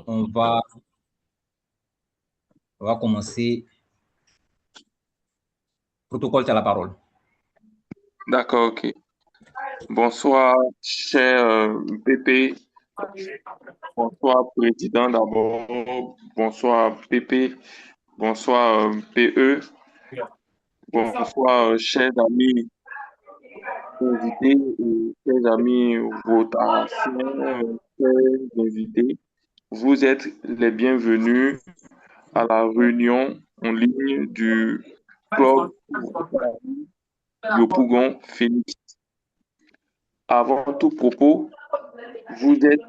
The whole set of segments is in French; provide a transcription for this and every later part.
on va, on va commencer. Protocole, tu as la parole. D'accord, ok. Bonsoir, cher Pépé. Bonsoir, Président d'abord. Bonsoir, Pépé. Bonsoir, PE. Bonsoir, chers amis invités et chers amis rotations, chers invités. Vous êtes les bienvenus à la réunion en ligne du club Yopougon Phoenix. Avant tout propos, vous êtes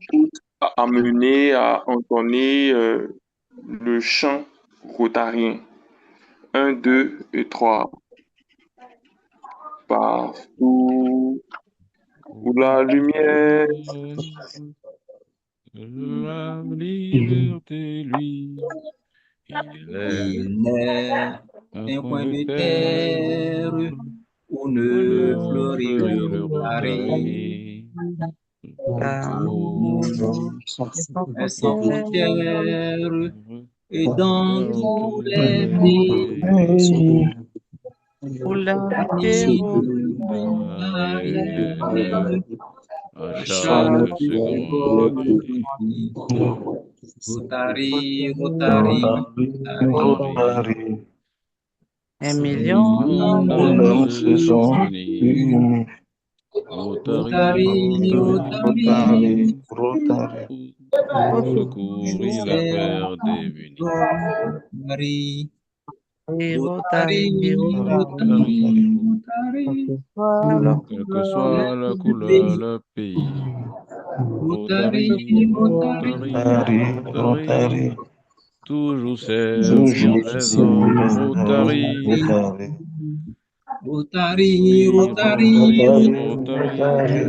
tous amenés à entonner le chant rotarien. Un, deux et trois. Partout où la lumière. La liberté, lui, il est Il est un un coin coin de de terre terre où où ne ne fleurit fleurit le le carré. rosarie. L'amour, un sans frontières, frontières, et dans Dans tous tous les les pays, pays, pour la famille terre, de d'arrière, Rotary, à à chaque chaque seconde de seconde de vie. vie. Rotary, Rotary, Rotary, un des million millions Millions d'amis de d'amis sens unis. unis. Rotary, Rotary, Rotary, Rotary, pour pour secourir toujours la terre démunie. Rotary, et Rotary, Rotary, Rotary, Rotary, Rotary, soit la quelle que couleur, soit la le couleur, pays. le pays. Rotary, Rotary, Rotary, Rotary, Rotary, toujours servir les autres. Rotary, Rotary, Rotary, oui, Rotary, Rotary, Rotary, Rotary,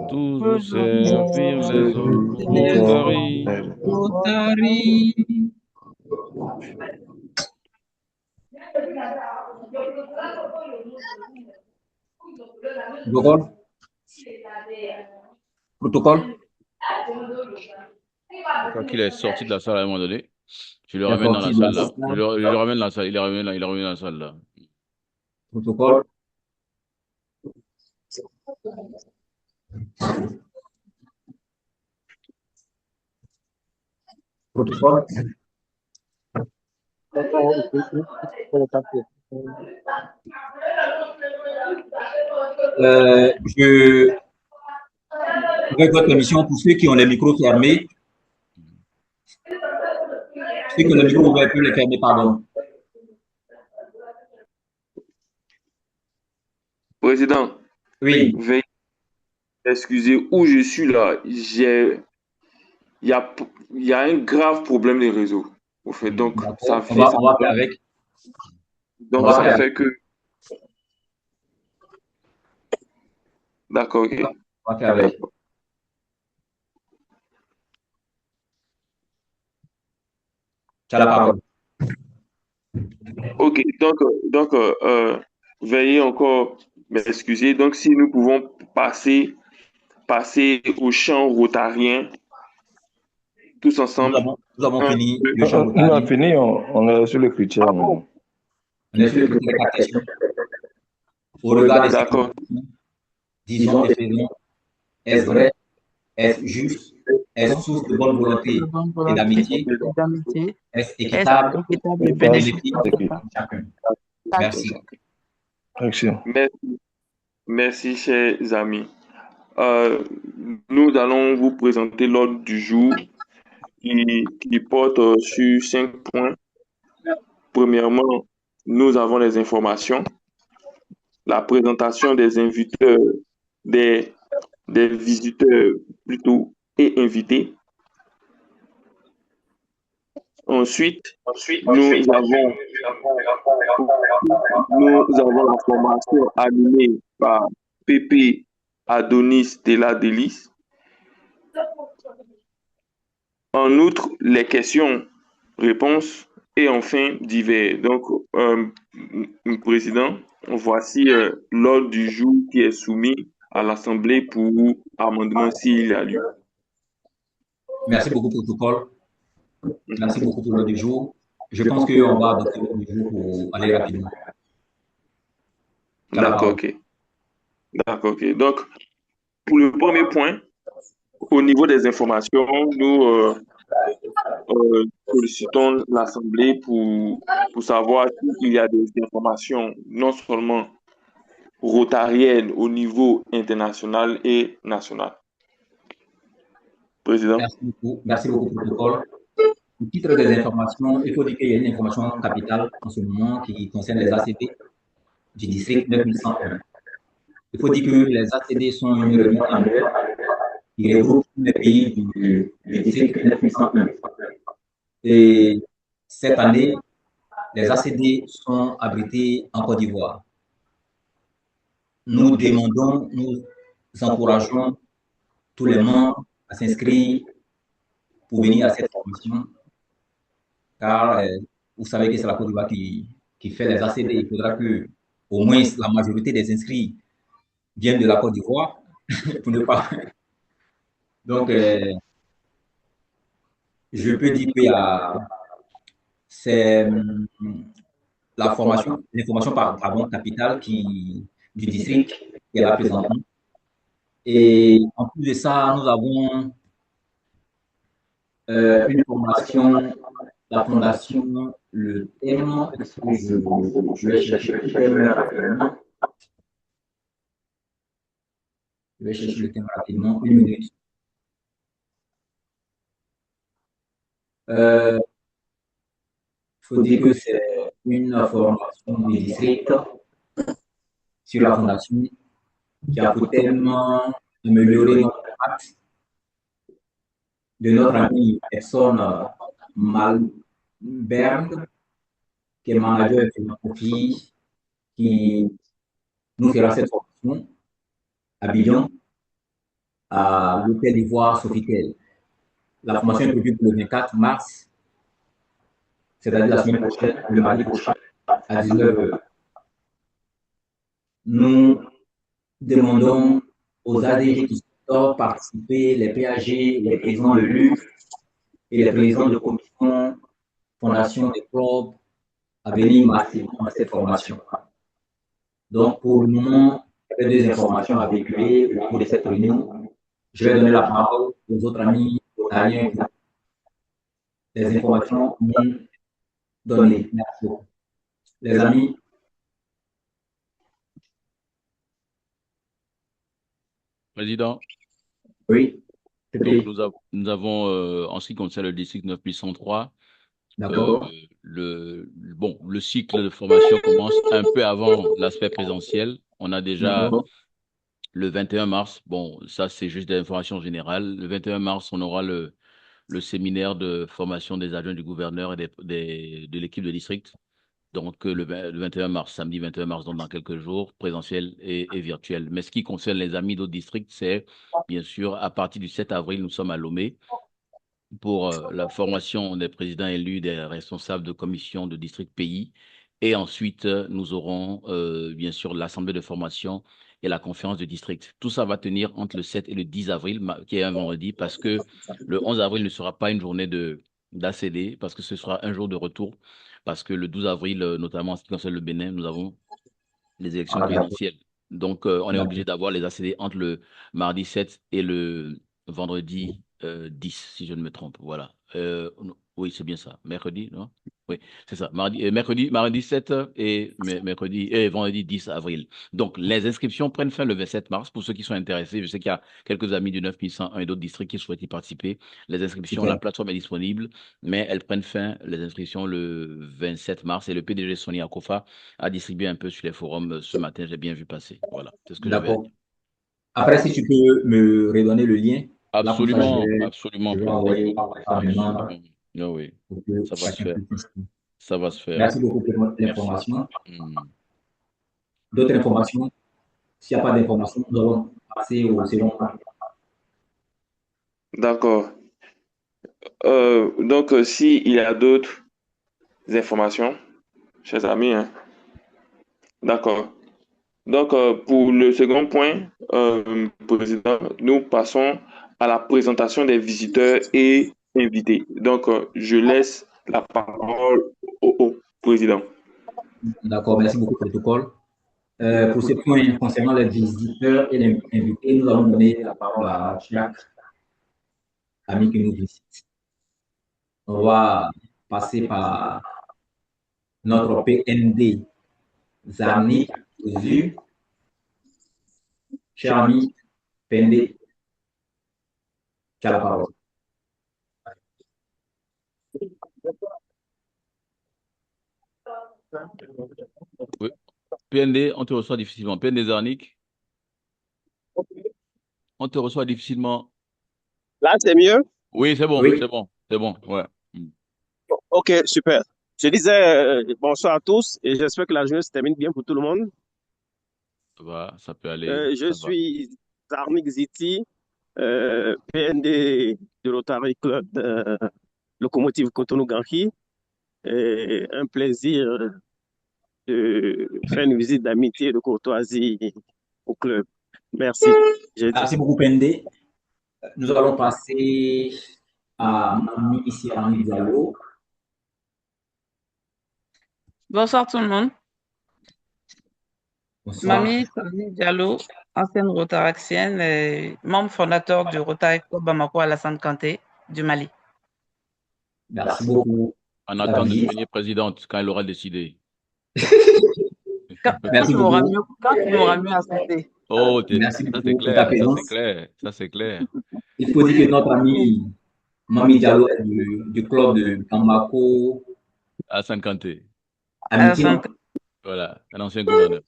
toujours toujours servir les autres. les Rotary, autres, Rotary. Protocole, protocole, quand il est sorti de la salle à un moment donné, je le il est ramène dans sorti la de la salle là. salle. Je le ramène dans la salle, il est revenu là, il est revenu dans la salle là. Protocole, protocole. Je avec votre permission, pour ceux qui ont les micros fermés, ceux qui ont les micros ouverts peuvent les fermer, pardon. Président, Oui, veuillez excuser où je suis là. Il y a, il y a un grave problème de réseau. Au fait, d'accord. On va faire avec. On donc va ça faire avec. fait que, d'accord, ok. On va faire avec. Tu as la parole. Ok, veuillez encore m'excuser. Donc, si nous pouvons passer au chant rotarien, tous ensemble. Nous avons Un, fini deux. le champ On a botanique. fini, on est sur le critère Ah bon? maintenant. On est sur le critère des quatre questions. Au regard de ces D'accord. questions, disons et faisons, est-ce vrai, est-ce juste, est-ce source de bonne volonté de bonne et volonté d'amitié, et d'amitié, est-ce est équitable équitable et et Étape, bénéfique bénéfique ok. pour chacun. à Merci. Action. Merci, chers amis. Euh, nous allons vous présenter l'ordre du jour qui porte sur 5 points. Premièrement, nous avons les informations, la présentation des inviteurs, des, des visiteurs plutôt et invités. Ensuite, nous avons la formation animée par Pépé Adonis Della Delis. En outre, les questions-réponses et enfin divers. Donc, Président, voici l'ordre du jour qui est soumis à l'Assemblée pour amendement s'il y a lieu. Merci beaucoup, protocole. Merci beaucoup pour l'ordre du jour. Je pense qu'on va adopter l'ordre du jour pour aller rapidement. Tu as la D'accord, parole. ok. D'accord, ok. Donc, pour le premier point, au niveau des informations, nous sollicitons l'Assemblée pour savoir s'il y a des informations non seulement rotariennes au niveau international et national. Président. Merci beaucoup, protocole. Au titre des informations, il faut dire qu'il y a une information capitale en ce moment qui concerne les ACD du district 9101. Il faut dire que les ACD sont une réunion annuelle qui regroupe tous les pays du district 9101. Et cette année, les ACD sont abrités en Côte d'Ivoire. Nous demandons, nous encourageons tous les membres à s'inscrire pour venir à cette formation, car vous savez que c'est la Côte d'Ivoire qui fait les ACD. Il faudra que au moins la majorité des inscrits viennent de la Côte d'Ivoire pour ne pas. Donc, je peux dire que c'est l'information pardon, capitale du district qui est là présentement. Et en plus de ça, nous avons une formation, la fondation, le thème, est-ce que je vais chercher le thème rapidement. Je vais chercher le thème rapidement, une minute. Il faut dire que c'est une formation du district sur la fondation qui a pour thème améliorer notre impact de notre ami personne Malberg, qui est manager de philanthropie, qui nous fera cette formation à Bidjan, à l'hôtel d'Ivoire Sofitel. La formation est prévue pour le 24 mars, c'est-à-dire la semaine prochaine, le mardi prochain, à 19h. Nous demandons aux ADG qui sont participer, les PAG, les présidents de l'UF et les présidents de commission, fondation des clubs, à venir massivement à cette formation. Donc, pour le moment, il y a deux informations à véhiculer au cours de cette réunion. Je vais donner la parole aux autres amis rotariens pour les informations non données. Merci beaucoup. Les amis. Président. Oui. Donc, nous avons, en ce qui concerne le district 9103, le cycle de formation commence un peu avant l'aspect présentiel. On a déjà le 21 mars, bon, ça c'est juste des informations générales. Le 21 mars, on aura le séminaire de formation des adjoints du gouverneur et de l'équipe de district. Donc, le 21 mars, samedi 21 mars, donc dans quelques jours, présentiel et virtuel. Mais ce qui concerne les amis d'autres districts, c'est bien sûr à partir du 7 avril, nous sommes à Lomé pour la formation des présidents élus, des responsables de commissions de district pays. Et ensuite, nous aurons bien sûr l'assemblée de formation et la conférence de district. Tout ça va tenir entre le 7 et le 10 avril, qui est un vendredi, parce que le 11 avril ne sera pas une journée d'ACD, parce que ce sera un jour de retour, parce que le 12 avril, notamment en ce qui concerne le Bénin, nous avons les élections présidentielles. Donc, on est obligé d'avoir les ACD entre le mardi 7 et le vendredi 10, si je ne me trompe. Voilà. Oui, c'est bien ça. Mercredi, non? Oui, c'est ça. Mardi 7 et vendredi 10 avril. Donc, les inscriptions prennent fin le 27 mars. Pour ceux qui sont intéressés, je sais qu'il y a quelques amis du 9101 et d'autres districts qui souhaitent y participer. Les inscriptions, la plateforme est disponible, mais elles prennent fin, les inscriptions, le 27 mars. Et le PDG Sonny Akofa a distribué un peu sur les forums ce matin. J'ai bien vu passer. Voilà, c'est ce que j'avais à dire. Après, si tu peux me redonner le lien. Absolument, là, absolument. Je vais envoyer oui, ça va se faire. Ça va se faire. Merci beaucoup pour l'information. D'autres informations? S'il n'y a pas d'informations, nous allons passer au second point. D'accord. Donc, s'il y a d'autres informations, chers amis, hein. D'accord. Donc, pour le second point, Président, nous passons à la présentation des visiteurs et invités. Donc, je laisse la parole au président. D'accord, merci beaucoup, protocole. Pour ce point concernant les visiteurs et les invités, nous allons donner la parole à chaque ami qui nous visite. On va passer par notre PND, Zarnik Ozu. Cher ami PND, tu as la parole. Oui. PND, on te reçoit difficilement. PND Zarnik, on te reçoit difficilement. Là, c'est mieux? Oui, c'est bon, Oui. c'est bon, c'est bon, ouais. Ok, super. Je disais bonsoir à tous et j'espère que la journée se termine bien pour tout le monde. Ça va, ça peut aller. Je Ça va. suis Zarnik Ziti, PND de Rotary Club Locomotive Cotonou-Ganki. Un plaisir de faire une visite d'amitié et de courtoisie au club. Merci. Merci beaucoup, PND. Nous allons passer à Mami Sirani Diallo. Bonsoir tout le monde. Bonsoir. Mami Sirani Diallo, ancienne rotaraxienne et membre fondateur du Rotary Club Bamako Alassane Kanté du Mali. Merci beaucoup. En attendant de devenir présidente quand elle aura décidé. Quand Merci tu m'auras beaucoup. mieux accepté. Oh, Merci ça beaucoup c'est pour ta clair, ça présence. c'est clair, ça c'est clair. Il faut dire que notre ami Mami Diallo est du club de Bamako À 50. Amitié. Alassane Kanté. Voilà, un ancien gouverneur.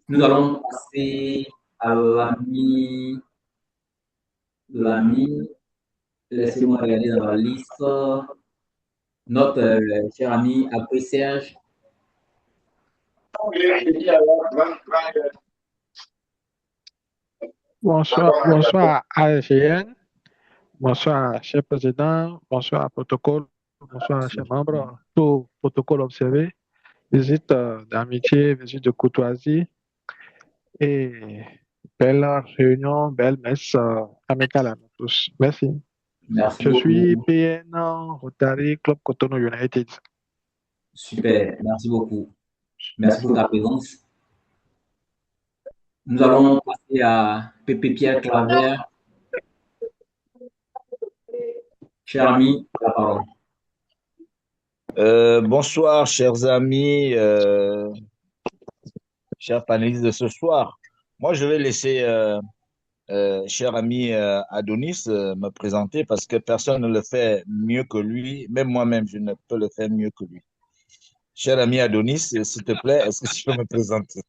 Nous allons passer à l'ami, laissez-moi regarder dans la liste, notre cher ami après Serge. Bonsoir AFN, bonsoir cher président, bonsoir protocole, bonsoir chers membres, tout protocole observé, visite d'amitié, visite de courtoisie et belle réunion, belle messe amicale à nous tous. Merci. Merci Je suis beaucoup. PN Rotary Club Cotonou United. Super, merci beaucoup. Merci pour ta présence. Nous allons passer à Pépé Pierre Claver. Cher ami, la parole. Bonsoir, chers amis, chers panélistes de ce soir. Moi, je vais laisser cher ami Adonis me présenter parce que personne ne le fait mieux que lui. Même moi-même, je ne peux le faire mieux que lui. Cher ami Adonis, s'il te plaît, est-ce que tu peux me présenter?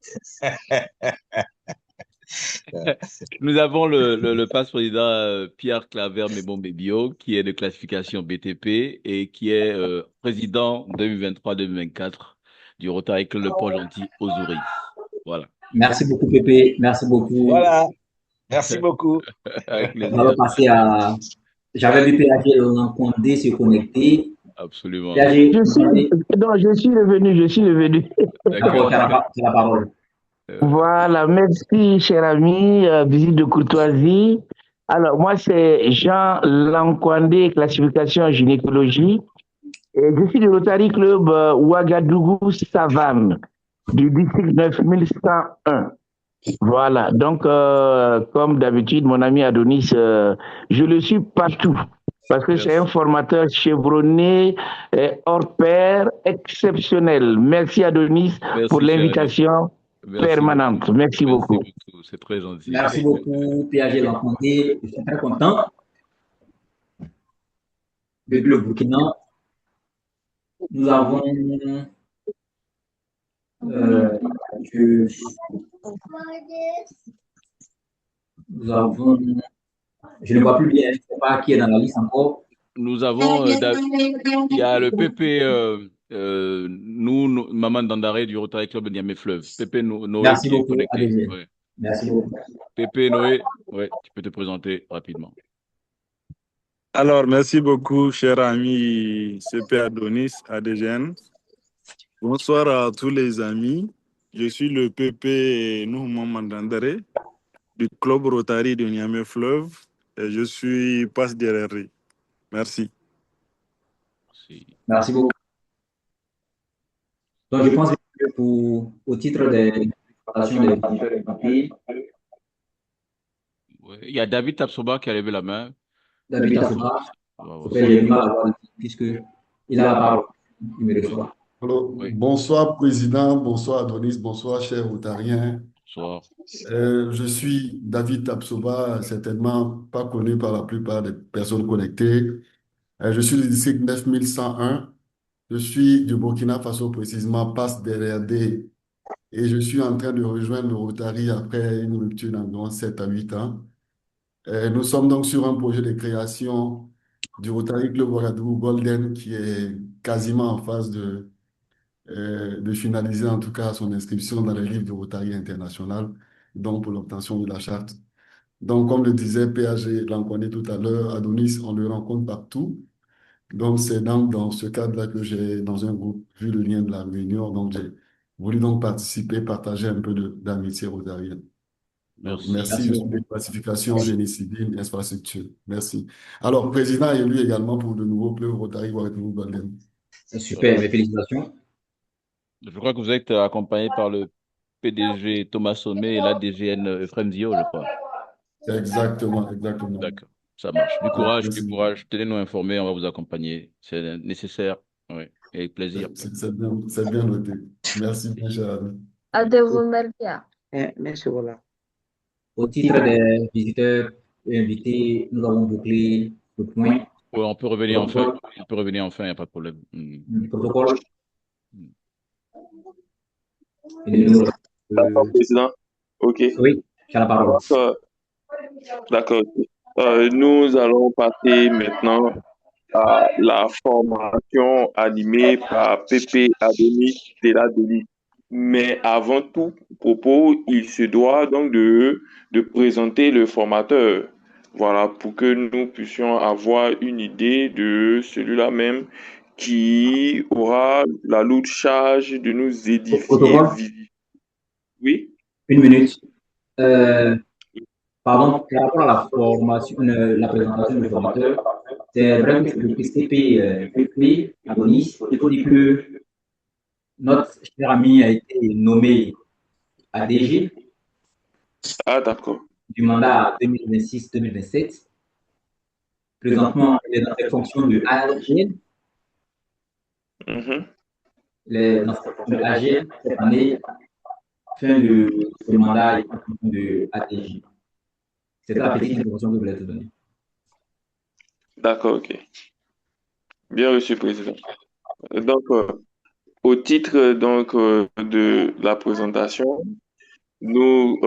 Nous avons le passe-président Pierre Claver Mebon-Bebio, qui est de classification BTP et qui est président 2023-2024 du Rotary Club Le Port-Gentil Ozouris. Voilà. Merci beaucoup, Pépé. Merci beaucoup. Voilà. Merci beaucoup. Avec On plaisir. va passer à. J'avais vu PAG Landé se connecter. Absolument. PAG, Je suis revenu. D'accord, tu as la parole. Voilà, merci cher ami, visite de courtoisie. Alors moi c'est Jean Lankwandé, classification en gynécologie. Et je suis du Rotary Club Ouagadougou Savane, du district 9101. Voilà, donc comme d'habitude, mon ami Adonis, je le suis partout. Parce que c'est un formateur chevronné, hors pair, exceptionnel. Merci Adonis pour l'invitation permanente. Merci beaucoup. C'est très gentil. Merci beaucoup, PAG Landé. Je suis très content. Depuis le Burkina, nous avons je ne vois plus bien, je ne sais pas qui est dans la liste encore. Nous avons, il y a le PP, Maman Dandaré du Rotary Club de Niamey Fleuve. PP Noé Merci qui est beaucoup, connecté. Ouais. Merci beaucoup. PP Noé, ouais, tu peux te présenter rapidement. Alors, merci beaucoup, cher ami CP Adonis ADGN. Bonsoir à tous les amis. Je suis le PP Nouhouman Mandandare du Club Rotary de Niamey Fleuve et je suis passe derrière. Merci. Merci beaucoup. Donc, je pense que au titre des présentations des parties, il y a David Tapsoba qui a levé la main. David Tapsoba, j'ai du mal à voir puisque il a la parole. Il me reçoit. Alors, bonsoir, Président, bonsoir, Adonis, bonsoir, chers Rotariens. Bonsoir. Je suis David Tapsoba, certainement pas connu par la plupart des personnes connectées. Je suis du district 9101. Je suis du Burkina Faso, précisément, passe DRD. Et je suis en train de rejoindre le Rotary après une rupture d'environ 7 à 8 ans. Nous sommes donc sur un projet de création du Rotary Club Ouagadougou Golden qui est quasiment en phase de finaliser en tout cas son inscription dans les livres du Rotary International, donc pour l'obtention de la charte. Donc, comme le disait PAG Lankwande tout à l'heure, Adonis, on le rencontre partout. Donc, c'est dans ce cadre-là que j'ai, dans un groupe, vu le lien de la réunion, donc j'ai voulu donc participer, partager un peu d'amitié rotarienne. Donc, merci. Je suis de classification génie civil, infrastructure. Merci. Alors, président élu également pour le nouveau club Rotary Ouagadougou Golden. Super, mes félicitations. Je crois que vous êtes accompagné par le PDG Thomas Sommet et l'ADGN Ephraim Zio, je crois. Exactement. D'accord, ça marche. Du courage. Tenez-nous informés, on va vous accompagner. C'est nécessaire, oui, et avec plaisir. C'est bien noté. Merci, bien cher ami. Merci, voilà. Au titre des visiteurs et invités, nous avons bouclé le point. Oui, on peut revenir enfin. Il peut revenir enfin, il n'y a pas de problème. Protocole. D'accord, président. OK. Oui, tu as la parole. D'accord. Nous allons passer maintenant à la formation animée par Pépé Adonis Deladeli. Mais avant tout propos, il se doit donc de présenter le formateur. Voilà, pour que nous puissions avoir une idée de celui-là même qui aura la lourde charge de nous édifier. Oui? Une minute. Pardon, par rapport à la formation, la présentation du formateur, c'est vrai que le PCP Adonis, il faut dire que notre cher ami a été nommé ADG. Ah, d'accord. Du mandat 2026-2027. Présentement, il est dans cette fonction de AGN. Il est dans cette fonction de AGN. Cette année, fin de ce mandat, il est en fonction de ADG. C'est la petite information que je voulais te donner. D'accord, ok. Bien reçu, président. Donc, au titre donc, de la présentation, nous,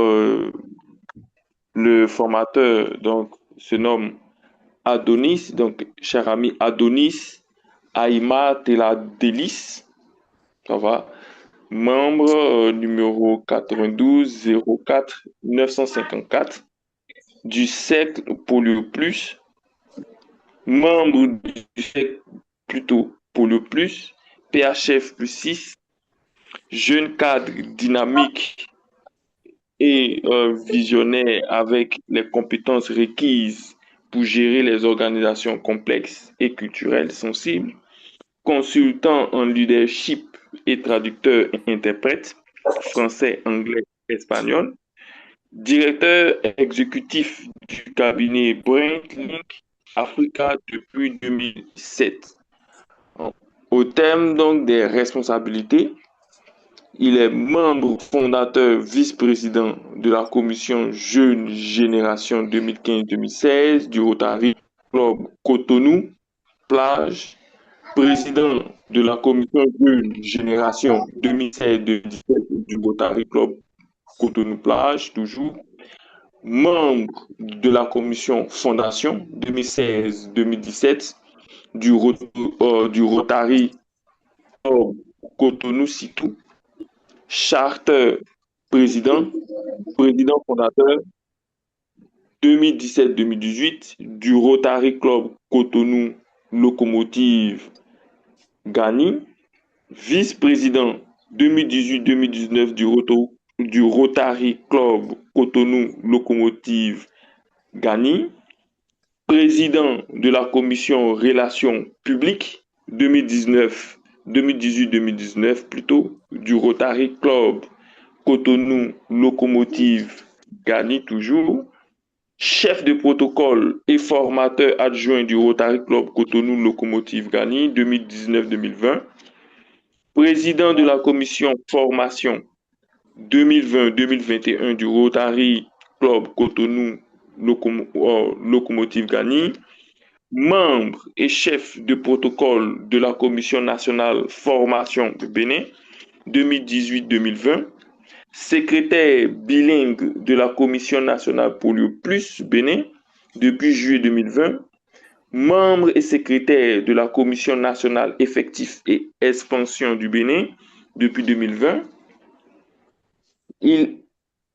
le formateur donc, se nomme Adonis, donc cher ami Adonis Aïma Teladelis, ça va, membre numéro 92 04 954 du cercle Polio Plus, membre du cercle plutôt Polio Plus, PHF plus 6, jeune cadre dynamique et visionnaire avec les compétences requises pour gérer les organisations complexes et culturelles sensibles, consultant en leadership et traducteur et interprète, français, anglais, espagnol, directeur exécutif du cabinet BrainLink Africa depuis 2007. Au terme donc des responsabilités, il est membre fondateur vice-président de la commission Jeune Génération 2015-2016 du Rotary Club Cotonou Plage, président de la commission Jeune Génération 2016-2017 du Rotary Club Cotonou Plage, toujours, membre de la commission Fondation 2016-2017 du Rotary Club Cotonou Sitou, charter président fondateur 2017-2018 du Rotary Club Cotonou Locomotive Gani, vice-président 2018-2019 du du Rotary Club Cotonou Locomotive Gani, président de la commission Relations publiques 2018-2019 plutôt, du Rotary Club Cotonou Locomotive Gani toujours, chef de protocole et formateur adjoint du Rotary Club Cotonou Locomotive Gani 2019-2020, président de la commission formation 2020-2021 du Rotary Club Cotonou Locomotive Gani, membre et chef de protocole de la Commission nationale formation de Bénin 2018-2020, secrétaire bilingue de la Commission nationale Polio Plus Bénin depuis juillet 2020, membre et secrétaire de la Commission nationale effectif et expansion du Bénin depuis 2020. Il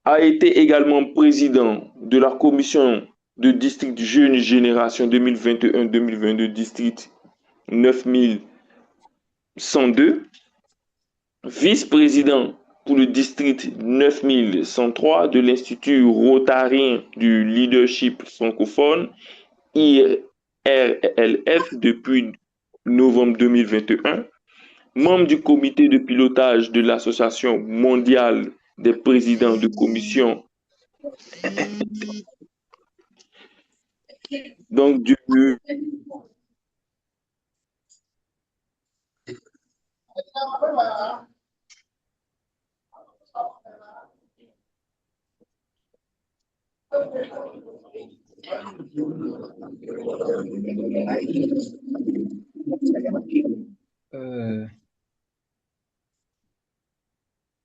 a été également président de la commission de district Jeune Génération 2021-2022, district 9102, vice-président pour le district 9103 de l'Institut rotarien du leadership francophone, IRLF, depuis novembre 2021, membre du comité de pilotage de l'Association mondiale des présidents de commission, donc du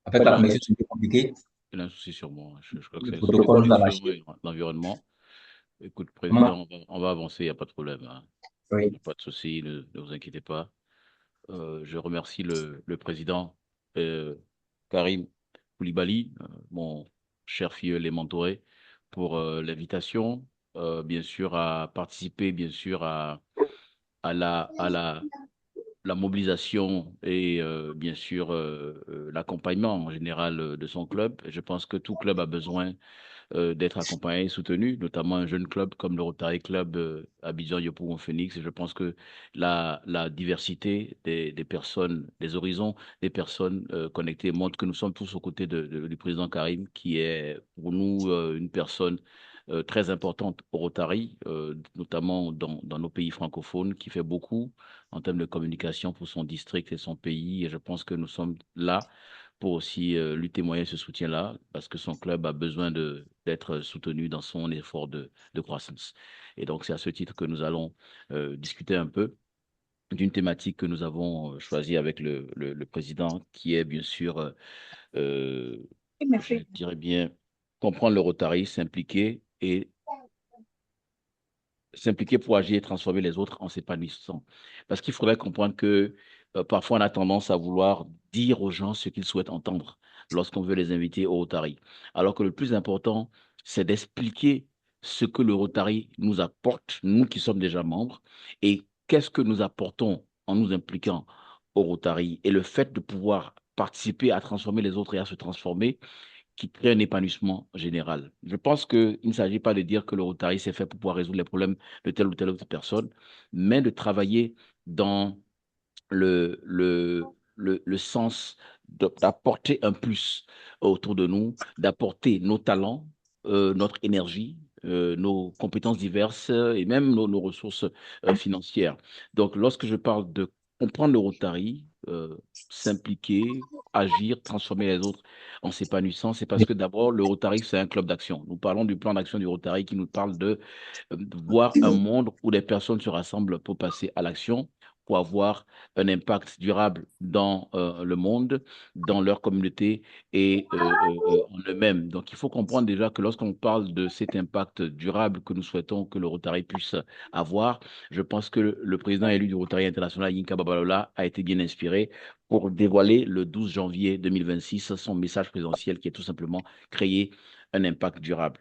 En fait, la connexion, c'est un peu compliqué. Il y a un souci sur moi. Je crois que Le c'est protocole nous a sur lâché. l'environnement. Écoute, Comment? président, on va avancer, il n'y a pas de problème, hein. Oui. Pas de souci, ne vous inquiétez pas. Je remercie le président Karim Koulibaly, mon cher filleul et mentoré, pour l'invitation, bien sûr, à participer, bien sûr, à la mobilisation et bien sûr l'accompagnement en général de son club. Je pense que tout club a besoin d'être accompagné et soutenu, notamment un jeune club comme le Rotary Club Abidjan Yopougon Phoenix. Et je pense que la diversité des personnes, des horizons, des personnes connectées montre que nous sommes tous aux côtés du président Karim, qui est pour nous une personne très importante au Rotary, notamment dans nos pays francophones, qui fait beaucoup en termes de communication pour son district et son pays. Et je pense que nous sommes là pour aussi lui témoigner ce soutien-là, parce que son club a besoin d'être soutenu dans son effort de croissance. Et donc, c'est à ce titre que nous allons discuter un peu d'une thématique que nous avons choisie avec le président, qui est bien sûr, je dirais bien, comprendre le Rotary, s'impliquer pour agir et transformer les autres en s'épanouissant. Parce qu'il faudrait comprendre que parfois on a tendance à vouloir dire aux gens ce qu'ils souhaitent entendre lorsqu'on veut les inviter au Rotary. Alors que le plus important, c'est d'expliquer ce que le Rotary nous apporte, nous qui sommes déjà membres, et qu'est-ce que nous apportons en nous impliquant au Rotary. Et le fait de pouvoir participer à transformer les autres et à se transformer, qui crée un épanouissement général. Je pense qu'il ne s'agit pas de dire que le Rotary s'est fait pour pouvoir résoudre les problèmes de telle ou telle autre personne, mais de travailler dans le sens d'apporter un plus autour de nous, d'apporter nos talents, notre énergie, nos compétences diverses et même nos ressources financières. Donc, lorsque je parle de comprendre le Rotary, s'impliquer, agir, transformer les autres en s'épanouissant, c'est parce que d'abord, le Rotary, c'est un club d'action. Nous parlons du plan d'action du Rotary qui nous parle de voir un monde où les personnes se rassemblent pour passer à l'action, pour avoir un impact durable dans le monde, dans leur communauté et en eux-mêmes. Donc, il faut comprendre déjà que lorsqu'on parle de cet impact durable que nous souhaitons que le Rotary puisse avoir, je pense que le président élu du Rotary International, Yinka Babalola, a été bien inspiré pour dévoiler le 12 janvier 2026 son message présidentiel qui est tout simplement créer un impact durable.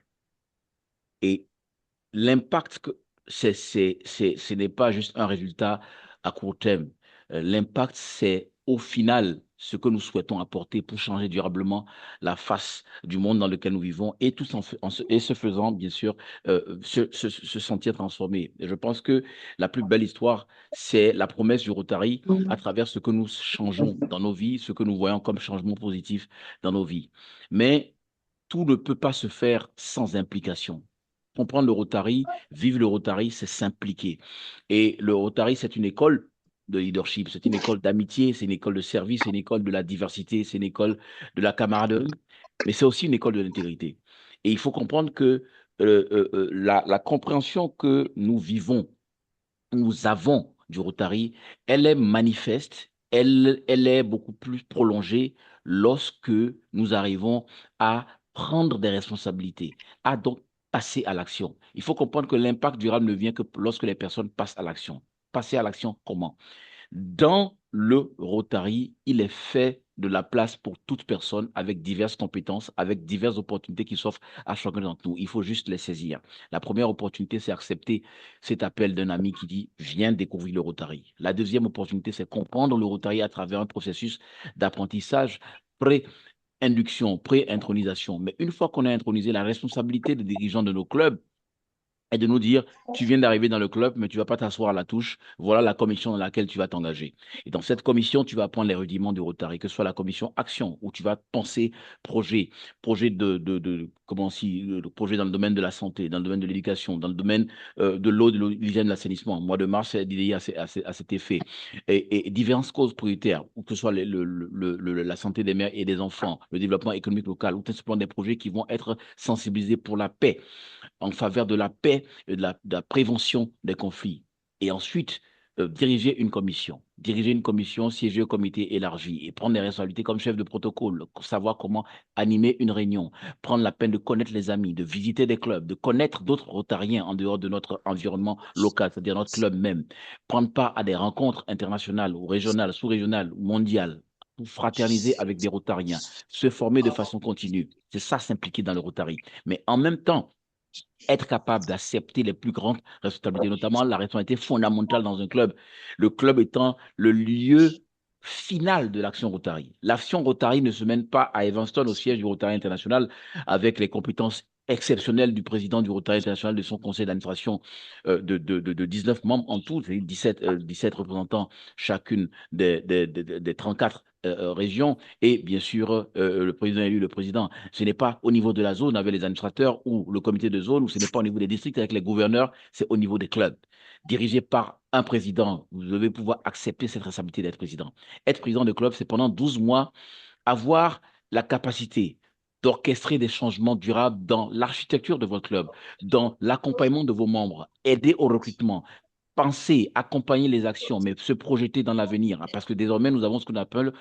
Et l'impact, ce n'est pas juste un résultat à court terme. L'impact, c'est au final ce que nous souhaitons apporter pour changer durablement la face du monde dans lequel nous vivons et, et ce faisant, bien sûr, se sentir transformé. Et je pense que la plus belle histoire, c'est la promesse du Rotary à travers ce que nous changeons dans nos vies, ce que nous voyons comme changement positif dans nos vies. Mais tout ne peut pas se faire sans implication. Comprendre le Rotary, vivre le Rotary, c'est s'impliquer. Et le Rotary, c'est une école de leadership, c'est une école d'amitié, c'est une école de service, c'est une école de la diversité, c'est une école de la camaraderie, mais c'est aussi une école de l'intégrité. Et il faut comprendre que la compréhension que nous vivons, nous avons du Rotary, elle est manifeste, elle est beaucoup plus prolongée lorsque nous arrivons à prendre des responsabilités, à donc passer à l'action. Il faut comprendre que l'impact durable ne vient que lorsque les personnes passent à l'action. Passer à l'action comment? Dans le Rotary, il est fait de la place pour toute personne avec diverses compétences, avec diverses opportunités qui s'offrent à chacun d'entre nous. Il faut juste les saisir. La première opportunité, c'est accepter cet appel d'un ami qui dit « Viens découvrir le Rotary ». La deuxième opportunité, c'est comprendre le Rotary à travers un processus d'apprentissage pré-induction, pré-intronisation. Mais une fois qu'on a intronisé la responsabilité des dirigeants de nos clubs, et de nous dire, tu viens d'arriver dans le club, mais tu ne vas pas t'asseoir à la touche. Voilà la commission dans laquelle tu vas t'engager. Et dans cette commission, tu vas apprendre les rudiments du Rotary, que ce soit la commission action, où tu vas penser projet, comment si, le projet dans le domaine de la santé, dans le domaine de l'éducation, dans le domaine de l'eau, de l'hygiène, de l'assainissement. Mois de mars, c'est dédié à cet effet. Et diverses causes prioritaires, ou que ce soit la santé des mères et des enfants, le développement économique local, ou tout simplement des projets qui vont être sensibilisés pour la paix, en faveur de la paix et de la prévention des conflits. Et ensuite, diriger une commission, siéger au comité élargi et prendre des responsabilités comme chef de protocole, savoir comment animer une réunion, prendre la peine de connaître les amis, de visiter des clubs, de connaître d'autres rotariens en dehors de notre environnement local, c'est-à-dire notre club même, prendre part à des rencontres internationales ou régionales, sous-régionales ou mondiales, pour fraterniser avec des rotariens, se former de façon continue. C'est ça, s'impliquer dans le Rotary. Mais en même temps, être capable d'accepter les plus grandes responsabilités, notamment la responsabilité fondamentale dans un club. Le club étant le lieu final de l'action Rotary. L'action Rotary ne se mène pas à Evanston, au siège du Rotary International, avec les compétences exceptionnelles du président du Rotary International, de son conseil d'administration de 19 membres en tout, c'est-à-dire 17 représentants chacune des 34 régions, et bien sûr le président élu, le président. Ce n'est pas au niveau de la zone avec les administrateurs ou le comité de zone, ou ce n'est pas au niveau des districts avec les gouverneurs, c'est au niveau des clubs. Dirigé par un président, vous devez pouvoir accepter cette responsabilité d'être président. Être président de club, c'est pendant 12 mois avoir la capacité d'orchestrer des changements durables dans l'architecture de votre club, dans l'accompagnement de vos membres, aider au recrutement, penser, accompagner les actions, mais se projeter dans l'avenir, hein, parce que désormais, nous avons ce qu'on appelle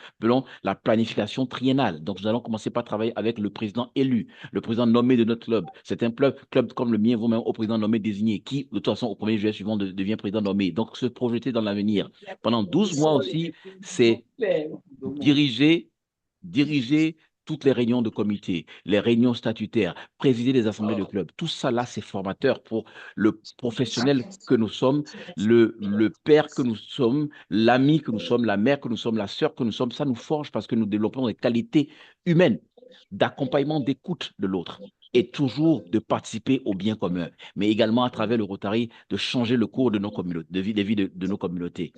la planification triennale. Donc, nous allons commencer par travailler avec le président élu, le président nommé de notre club. C'est un club comme le mien, vous-même, au président nommé désigné, qui, de toute façon, au 1er juillet suivant, devient président nommé. Donc, se projeter dans l'avenir. Pendant 12 mois aussi, c'est diriger toutes les réunions de comité, les réunions statutaires, présider les assemblées de club. Tout ça là, c'est formateur pour le professionnel que nous sommes, le père que nous sommes, l'ami que nous sommes, la mère que nous sommes, la sœur que nous sommes. Ça nous forge parce que nous développons des qualités humaines, d'accompagnement, d'écoute de l'autre et toujours de participer au bien commun, mais également à travers le Rotary, de changer le cours de nos communautés, des vies de nos communautés.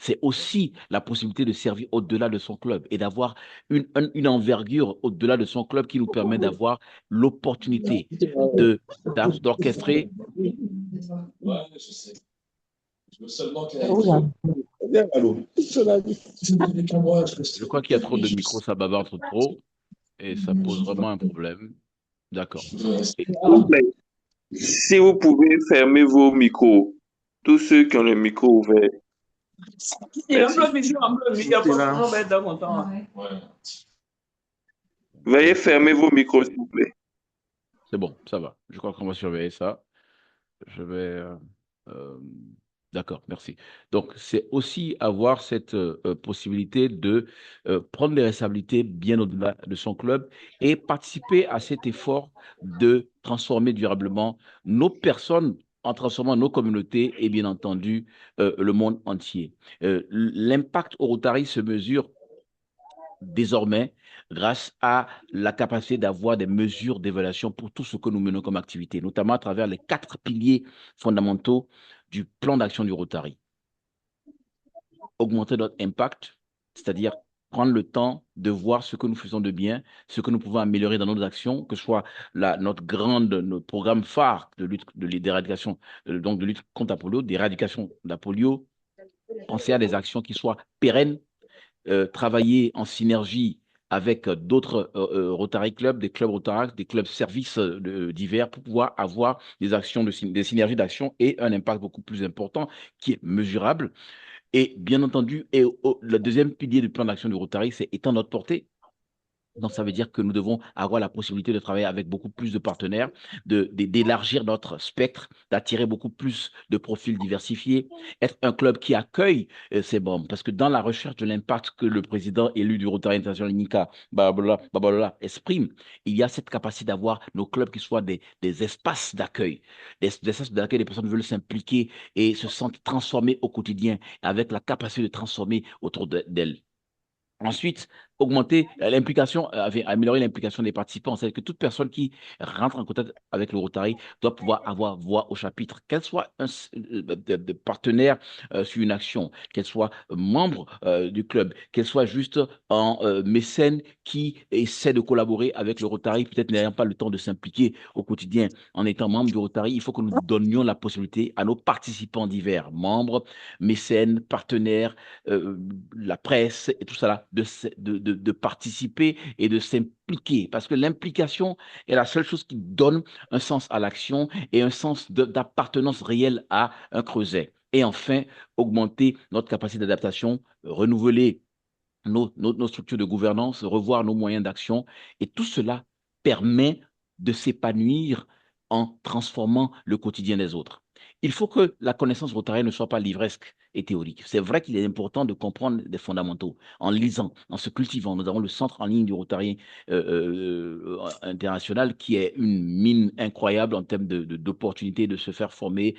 C'est aussi la possibilité de servir au-delà de son club et d'avoir une envergure au-delà de son club qui nous permet d'avoir l'opportunité d'orchestrer. Je crois qu'il y a trop de micros, ça bavarde trop et ça pose vraiment un problème. D'accord. Si vous pouvez fermer vos micros, tous ceux qui ont le micro ouvert. Veuillez fermer vos micros, s'il vous plaît. C'est bon, ça va. Je crois qu'on va surveiller ça. Je vais... D'accord, merci. Donc, c'est aussi avoir cette possibilité de prendre des responsabilités bien au-delà de son club et participer à cet effort de transformer durablement nos personnes en transformant nos communautés et bien entendu le monde entier. L'impact au Rotary se mesure désormais grâce à la capacité d'avoir des mesures d'évaluation pour tout ce que nous menons comme activité, notamment à travers les 4 piliers fondamentaux du plan d'action du Rotary. Augmenter notre impact, c'est-à-dire prendre le temps de voir ce que nous faisons de bien, ce que nous pouvons améliorer dans nos actions, que ce soit notre programme phare de lutte d'éradication, donc de lutte contre la polio, d'éradication de la polio, penser à des actions qui soient pérennes, travailler en synergie avec d'autres Rotary Club, des clubs Rotaract, des clubs services divers pour pouvoir avoir des actions, des synergies d'action et un impact beaucoup plus important qui est mesurable. Et bien entendu, le deuxième pilier du plan d'action du Rotary, c'est étendre notre portée. Donc, ça veut dire que nous devons avoir la possibilité de travailler avec beaucoup plus de partenaires, d'élargir notre spectre, d'attirer beaucoup plus de profils diversifiés, être un club qui accueille ces membres. Parce que dans la recherche de l'impact que le président élu du Rotary International, Nika Babalola, exprime, il y a cette capacité d'avoir nos clubs qui soient des espaces d'accueil, des espaces d'accueil des personnes qui veulent s'impliquer et se sentent transformées au quotidien, avec la capacité de transformer autour d'elles. Ensuite, augmenter l'implication, améliorer l'implication des participants. C'est-à-dire que toute personne qui rentre en contact avec le Rotary doit pouvoir avoir voix au chapitre, qu'elle soit de partenaire sur une action, qu'elle soit membre du club, qu'elle soit juste en mécène qui essaie de collaborer avec le Rotary, peut-être n'ayant pas le temps de s'impliquer au quotidien en étant membre du Rotary. Il faut que nous donnions la possibilité à nos participants divers, membres, mécènes, partenaires, la presse et tout ça, de participer et de s'impliquer. Parce que l'implication est la seule chose qui donne un sens à l'action et un sens d'appartenance réelle à un creuset. Et enfin, augmenter notre capacité d'adaptation, renouveler nos structures de gouvernance, revoir nos moyens d'action. Et tout cela permet de s'épanouir en transformant le quotidien des autres. Il faut que la connaissance rotarienne ne soit pas livresque et théorique. C'est vrai qu'il est important de comprendre des fondamentaux en lisant, en se cultivant. Nous avons le centre en ligne du Rotarien international qui est une mine incroyable en termes d'opportunités de se faire former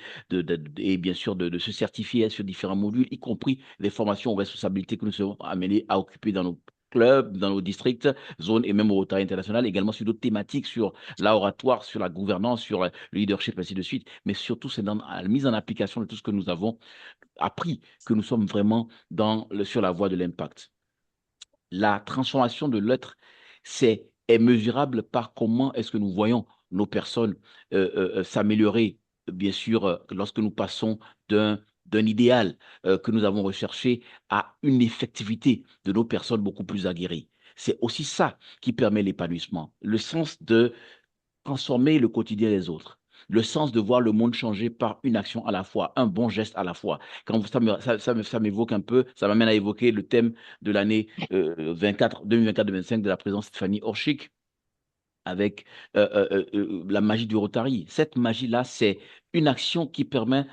et bien sûr de se certifier sur différents modules, y compris les formations aux responsabilités que nous serons amenés à occuper dans nos clubs, dans nos districts, zones et même au Rotary international, également sur d'autres thématiques, sur l'oratoire, sur la gouvernance, sur le leadership, ainsi de suite. Mais surtout, c'est dans la mise en application de tout ce que nous avons appris que nous sommes vraiment sur la voie de l'impact. La transformation de l'être est mesurable par comment est-ce que nous voyons nos personnes s'améliorer, bien sûr, lorsque nous passons d'un idéal que nous avons recherché à une effectivité de nos personnes beaucoup plus aguerries. C'est aussi ça qui permet l'épanouissement, le sens de transformer le quotidien des autres, le sens de voir le monde changer par une action à la fois, un bon geste à la fois. Quand ça m'évoque un peu, ça m'amène à évoquer le thème de l'année 2024-2025 de la présidente Stéphanie Orchik, avec la magie du Rotary. Cette magie-là, c'est une action qui permet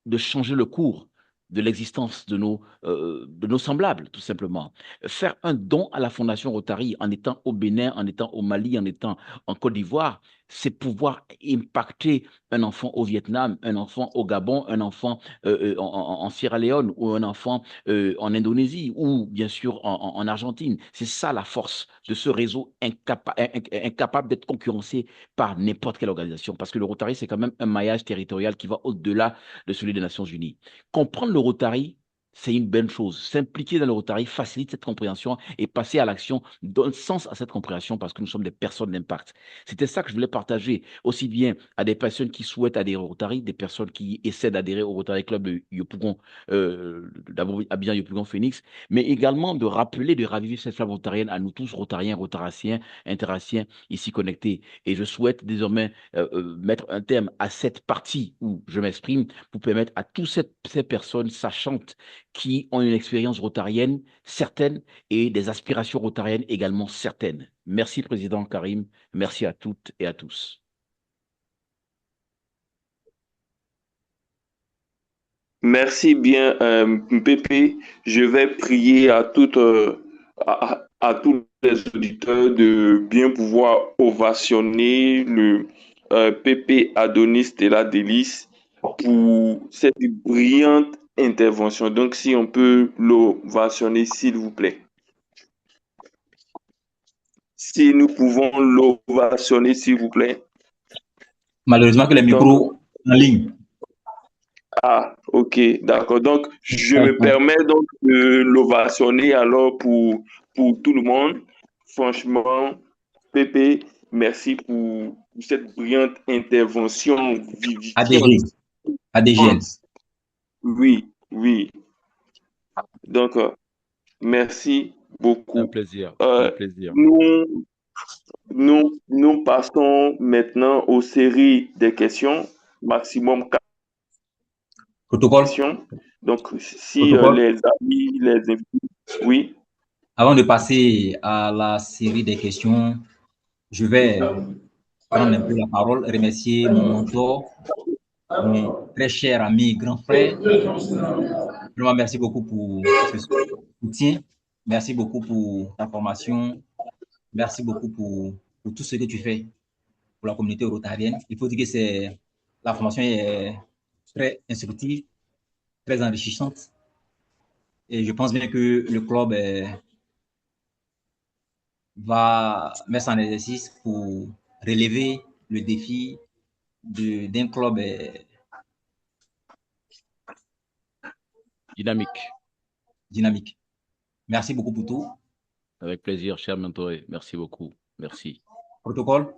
de changer le cours de l'existence de nos semblables, tout simplement. Faire un don à la Fondation Rotary en étant au Bénin, en étant au Mali, en étant en Côte d'Ivoire, c'est pouvoir impacter un enfant au Vietnam, un enfant au Gabon, un enfant en Sierra Leone ou un enfant en Indonésie ou bien sûr en Argentine. C'est ça la force de ce réseau incapable d'être concurrencé par n'importe quelle organisation, parce que le Rotary, c'est quand même un maillage territorial qui va au-delà de celui des Nations Unies. Comprendre le Rotary, c'est une bonne chose. S'impliquer dans le Rotary facilite cette compréhension et passer à l'action donne sens à cette compréhension parce que nous sommes des personnes d'impact. C'était ça que je voulais partager, aussi bien à des personnes qui souhaitent adhérer au Rotary, des personnes qui essaient d'adhérer au Rotary Club de Yopougon, d'Abidjan Yopougon Phoenix, mais également de rappeler, de raviver cette flamme rotarienne à nous tous, Rotariens, Rotaraciens, Interaciens, ici connectés. Et je souhaite désormais mettre un terme à cette partie où je m'exprime pour permettre à toutes ces personnes sachantes qui ont une expérience rotarienne certaine et des aspirations rotariennes également certaines. Merci, Président Karim. Merci à toutes et à tous. Merci bien, Pépé. Je vais prier à tous les auditeurs de bien pouvoir ovationner le Pépé Adonis de la Délice pour cette brillante intervention. Donc, si on peut l'ovationner, s'il vous plaît. si nous pouvons l'ovationner, s'il vous plaît. Malheureusement que les micros en ligne. Ah, ok, d'accord. Donc, je me permets donc de l'ovationner alors pour tout le monde. Franchement, Pépé, merci pour cette brillante intervention vivifiante. ADGN. Oui, oui. Donc, merci beaucoup. Un plaisir. Un plaisir. Nous passons maintenant aux séries des questions, maximum 4 questions. Donc, si les amis, les invités, oui. Avant de passer à la série des questions, je vais prendre un peu la parole, remercier mon mentor, mon très cher ami, grand frère. Vraiment, merci beaucoup pour ce soutien. Merci beaucoup pour ta formation. Merci beaucoup pour tout ce que tu fais pour la communauté rotarienne. Il faut dire que la formation est très instructive, très enrichissante. Et je pense bien que le club va mettre en exercice pour relever le défi d'un club dynamique. Merci beaucoup pour tout. Avec plaisir, cher mentor. Merci beaucoup. Merci. Protocole.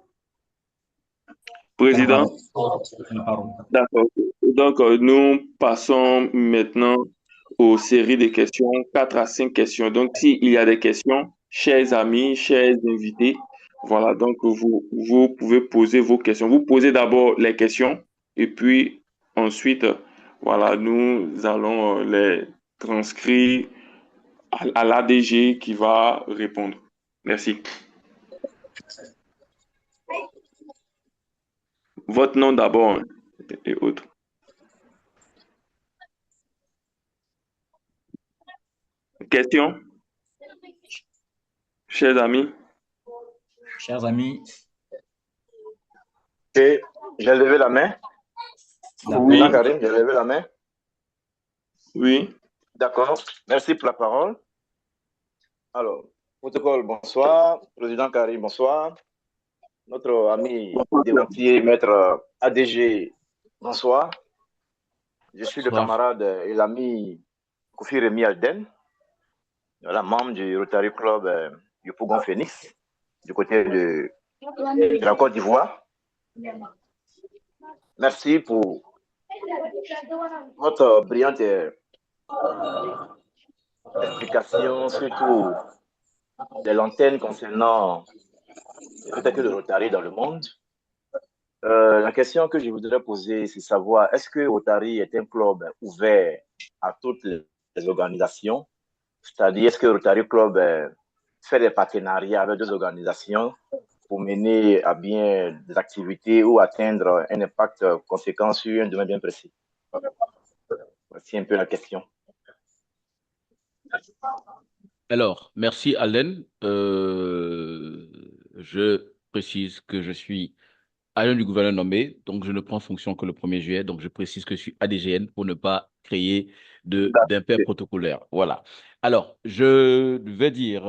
Président. D'accord. Donc, nous passons maintenant aux séries de questions, 4 à 5 questions. Donc, s'il y a des questions, chers amis, chers invités, voilà, donc vous pouvez poser vos questions. Vous posez d'abord les questions et puis ensuite, voilà, nous allons les transcrire à l'ADG qui va répondre. Merci. Votre nom d'abord et autres. Question? Chers amis. Chers amis. J'ai levé la main. Oui. Karim, j'ai levé la main. Oui. D'accord. Merci pour la parole. Alors, protocole, bonsoir. Président Karim, bonsoir. Notre ami démentier, maître ADG, bonsoir. Je suis le camarade et l'ami Kofi Remi Alden, la membre du Rotary Club Yopougon Phoenix, du côté de la Côte d'Ivoire. Merci pour votre brillante explication, surtout de l'antenne concernant peut-être le Rotary dans le monde. La question que je voudrais poser, c'est savoir, est-ce que Rotary est un club ouvert à toutes les organisations? C'est-à-dire, est-ce que Rotary Club fait des partenariats avec d'autres organisations pour mener à bien des activités ou atteindre un impact conséquent sur un domaine bien précis? Voici un peu la question. Alors, merci Allen. Je précise que je suis agent du gouverneur nommé, donc je ne prends fonction que le 1er juillet, donc je précise que je suis ADGN pour ne pas créer d'impair protocolaire. Voilà. Alors, je vais dire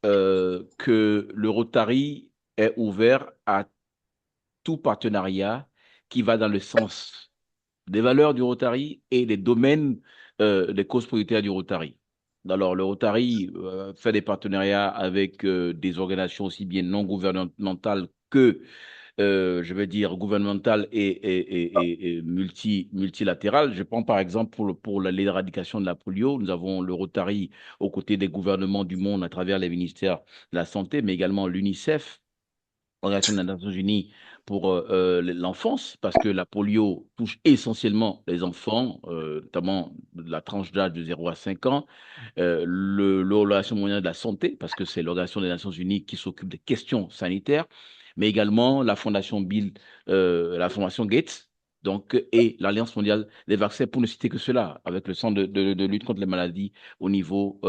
que le Rotary est ouvert à tout partenariat qui va dans le sens des valeurs du Rotary et des domaines des causes prioritaires du Rotary. Alors, le Rotary fait des partenariats avec des organisations aussi bien non gouvernementales que, je vais dire, gouvernementales et multilatérales. Je prends par exemple pour l'éradication de la polio, nous avons le Rotary aux côtés des gouvernements du monde à travers les ministères de la Santé, mais également l'UNICEF, Organisation des Nations Unies pour l'enfance, parce que la polio touche essentiellement les enfants, notamment de la tranche d'âge de 0 à 5 ans, l'Organisation mondiale de la santé, parce que c'est l'Organisation des Nations Unies qui s'occupe des questions sanitaires, mais également la Fondation Bill, la Fondation Gates, donc, et l'Alliance mondiale des vaccins, pour ne citer que cela, avec le centre de lutte contre les maladies au niveau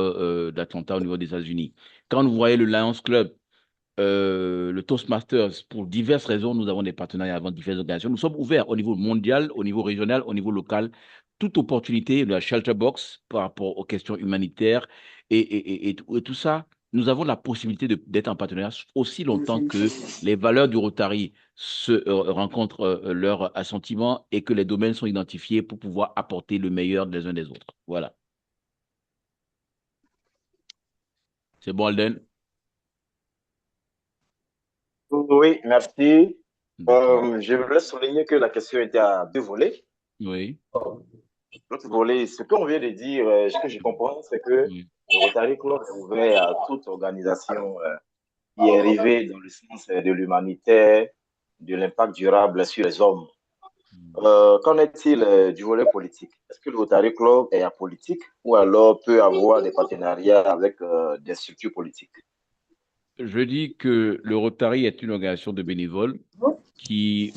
d'Atlanta, au niveau des États-Unis. Quand vous voyez le Lions Club, le Toastmasters, pour diverses raisons, nous avons des partenariats avec diverses organisations. Nous sommes ouverts au niveau mondial, au niveau régional, au niveau local. Toute opportunité de la Shelter Box par rapport aux questions humanitaires et tout ça nous avons la possibilité d'être en partenariat aussi longtemps que les valeurs du Rotary se rencontrent leur assentiment et que les domaines sont identifiés pour pouvoir apporter le meilleur des uns des autres. Voilà. C'est bon, Alden? Oui, merci. D'accord. Je voulais souligner que la question était à deux volets. Oui. L'autre volet, ce qu'on vient de dire, ce que je comprends, c'est que Oui. le Rotary Club est ouvert à toute organisation qui est rêvée dans le sens de l'humanitaire, de l'impact durable sur les hommes. Qu'en est-il du volet politique? Est-ce que le Rotary Club est apolitique ou alors peut avoir des partenariats avec des structures politiques? Je dis que le Rotary est une organisation de bénévoles qui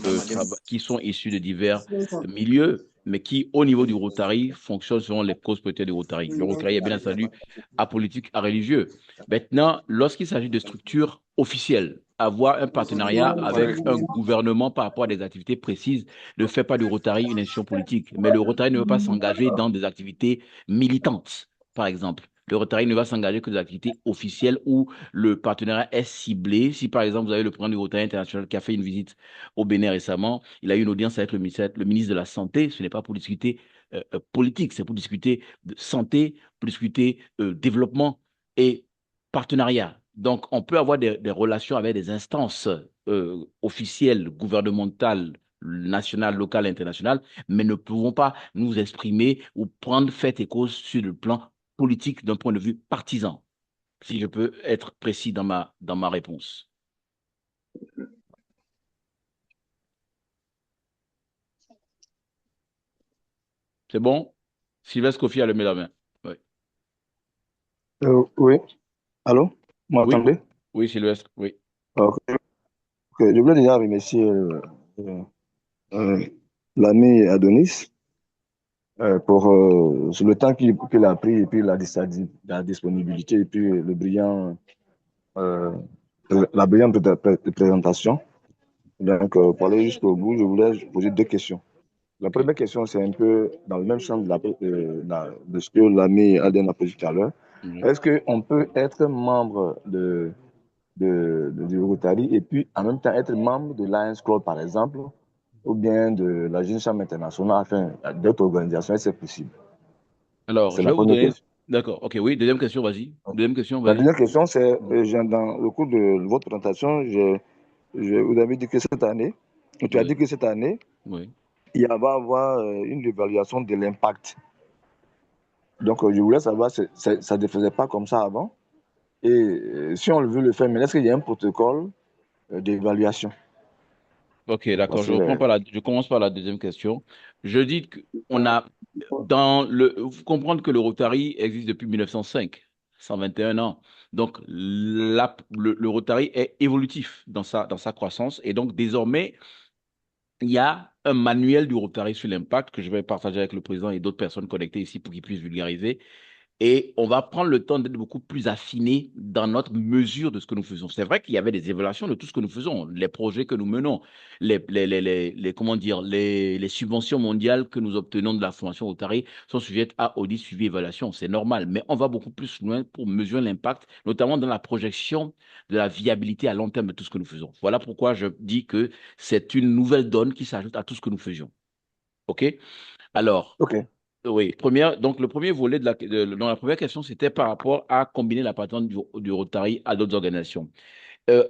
sont issus de divers milieux, mais qui, au niveau du Rotary, fonctionnent selon les causes peut-être du Rotary. Le Rotary est bien entendu apolitique, religieux. Maintenant, lorsqu'il s'agit de structures officielles, avoir un partenariat avec un gouvernement par rapport à des activités précises ne fait pas du Rotary une institution politique. Mais le Rotary ne veut pas s'engager dans des activités militantes, par exemple. Le Rotary ne va s'engager que dans des activités officielles où le partenariat est ciblé. Si, par exemple, vous avez le président du Rotary international qui a fait une visite au Bénin récemment, il a eu une audience avec le ministre de la Santé. Ce n'est pas pour discuter politique, c'est pour discuter de santé, pour discuter développement et partenariat. Donc, on peut avoir des relations avec des instances officielles, gouvernementales, nationales, locales, internationales, mais ne pouvons pas nous exprimer ou prendre fait et cause sur le plan politique d'un point de vue partisan, si je peux être précis dans ma réponse. C'est bon? Sylvestre Kofi a levé la main. Oui. Oui. Allô? Vous Oui, m'entendez? oui, Sylvestre, oui. Ok. Je voulais déjà remercier l'ami Adonis pour sur le temps qu'il a pris et puis la disponibilité et puis euh, la brillante présentation. Donc, pour aller jusqu'au bout, je voulais poser deux questions. La Ok. première question, c'est un peu dans le même sens de ce que l'ami Aden a posé tout à l'heure. Oui. Est-ce qu'on peut être membre du Rotary et puis en même temps être membre de Lions Club, par exemple, ou bien de la Jeune Chambre internationale, enfin, d'autres organisations, c'est possible? Alors, C'est je la vais vous première donner... question. D'accord, ok, oui, deuxième question, vas-y. Deuxième question, La vas-y. deuxième question, c'est, dans le cours de votre présentation, vous avez dit que cette année, tu as dit Oui, que cette année, oui. il va y avoir une évaluation de l'impact. Donc, je voulais savoir, ça ne se faisait pas comme ça avant. Et si on veut le faire, mais est-ce qu'il y a un protocole d'évaluation? Ok, d'accord, Voici les... je commence par la deuxième question. Je dis qu'on a, vous comprendre que le Rotary existe depuis 1905, 121 ans. Donc, le Rotary est évolutif dans sa croissance. Et donc, désormais, il y a un manuel du Rotary sur l'impact que je vais partager avec le président et d'autres personnes connectées ici pour qu'ils puissent vulgariser. Et on va prendre le temps d'être beaucoup plus affiné dans notre mesure de ce que nous faisons. C'est vrai qu'il y avait des évaluations de tout ce que nous faisons, les projets que nous menons, comment dire, les subventions mondiales que nous obtenons de la Fondation Rotary sont sujettes à audit, suivi, évaluation. C'est normal, mais on va beaucoup plus loin pour mesurer l'impact, notamment dans la projection de la viabilité à long terme de tout ce que nous faisons. Voilà pourquoi je dis que c'est une nouvelle donne qui s'ajoute à tout ce que nous faisions. OK? Alors, OK. oui, donc le premier volet dans la première question, c'était par rapport à combiner l'appartenance du Rotary à d'autres organisations.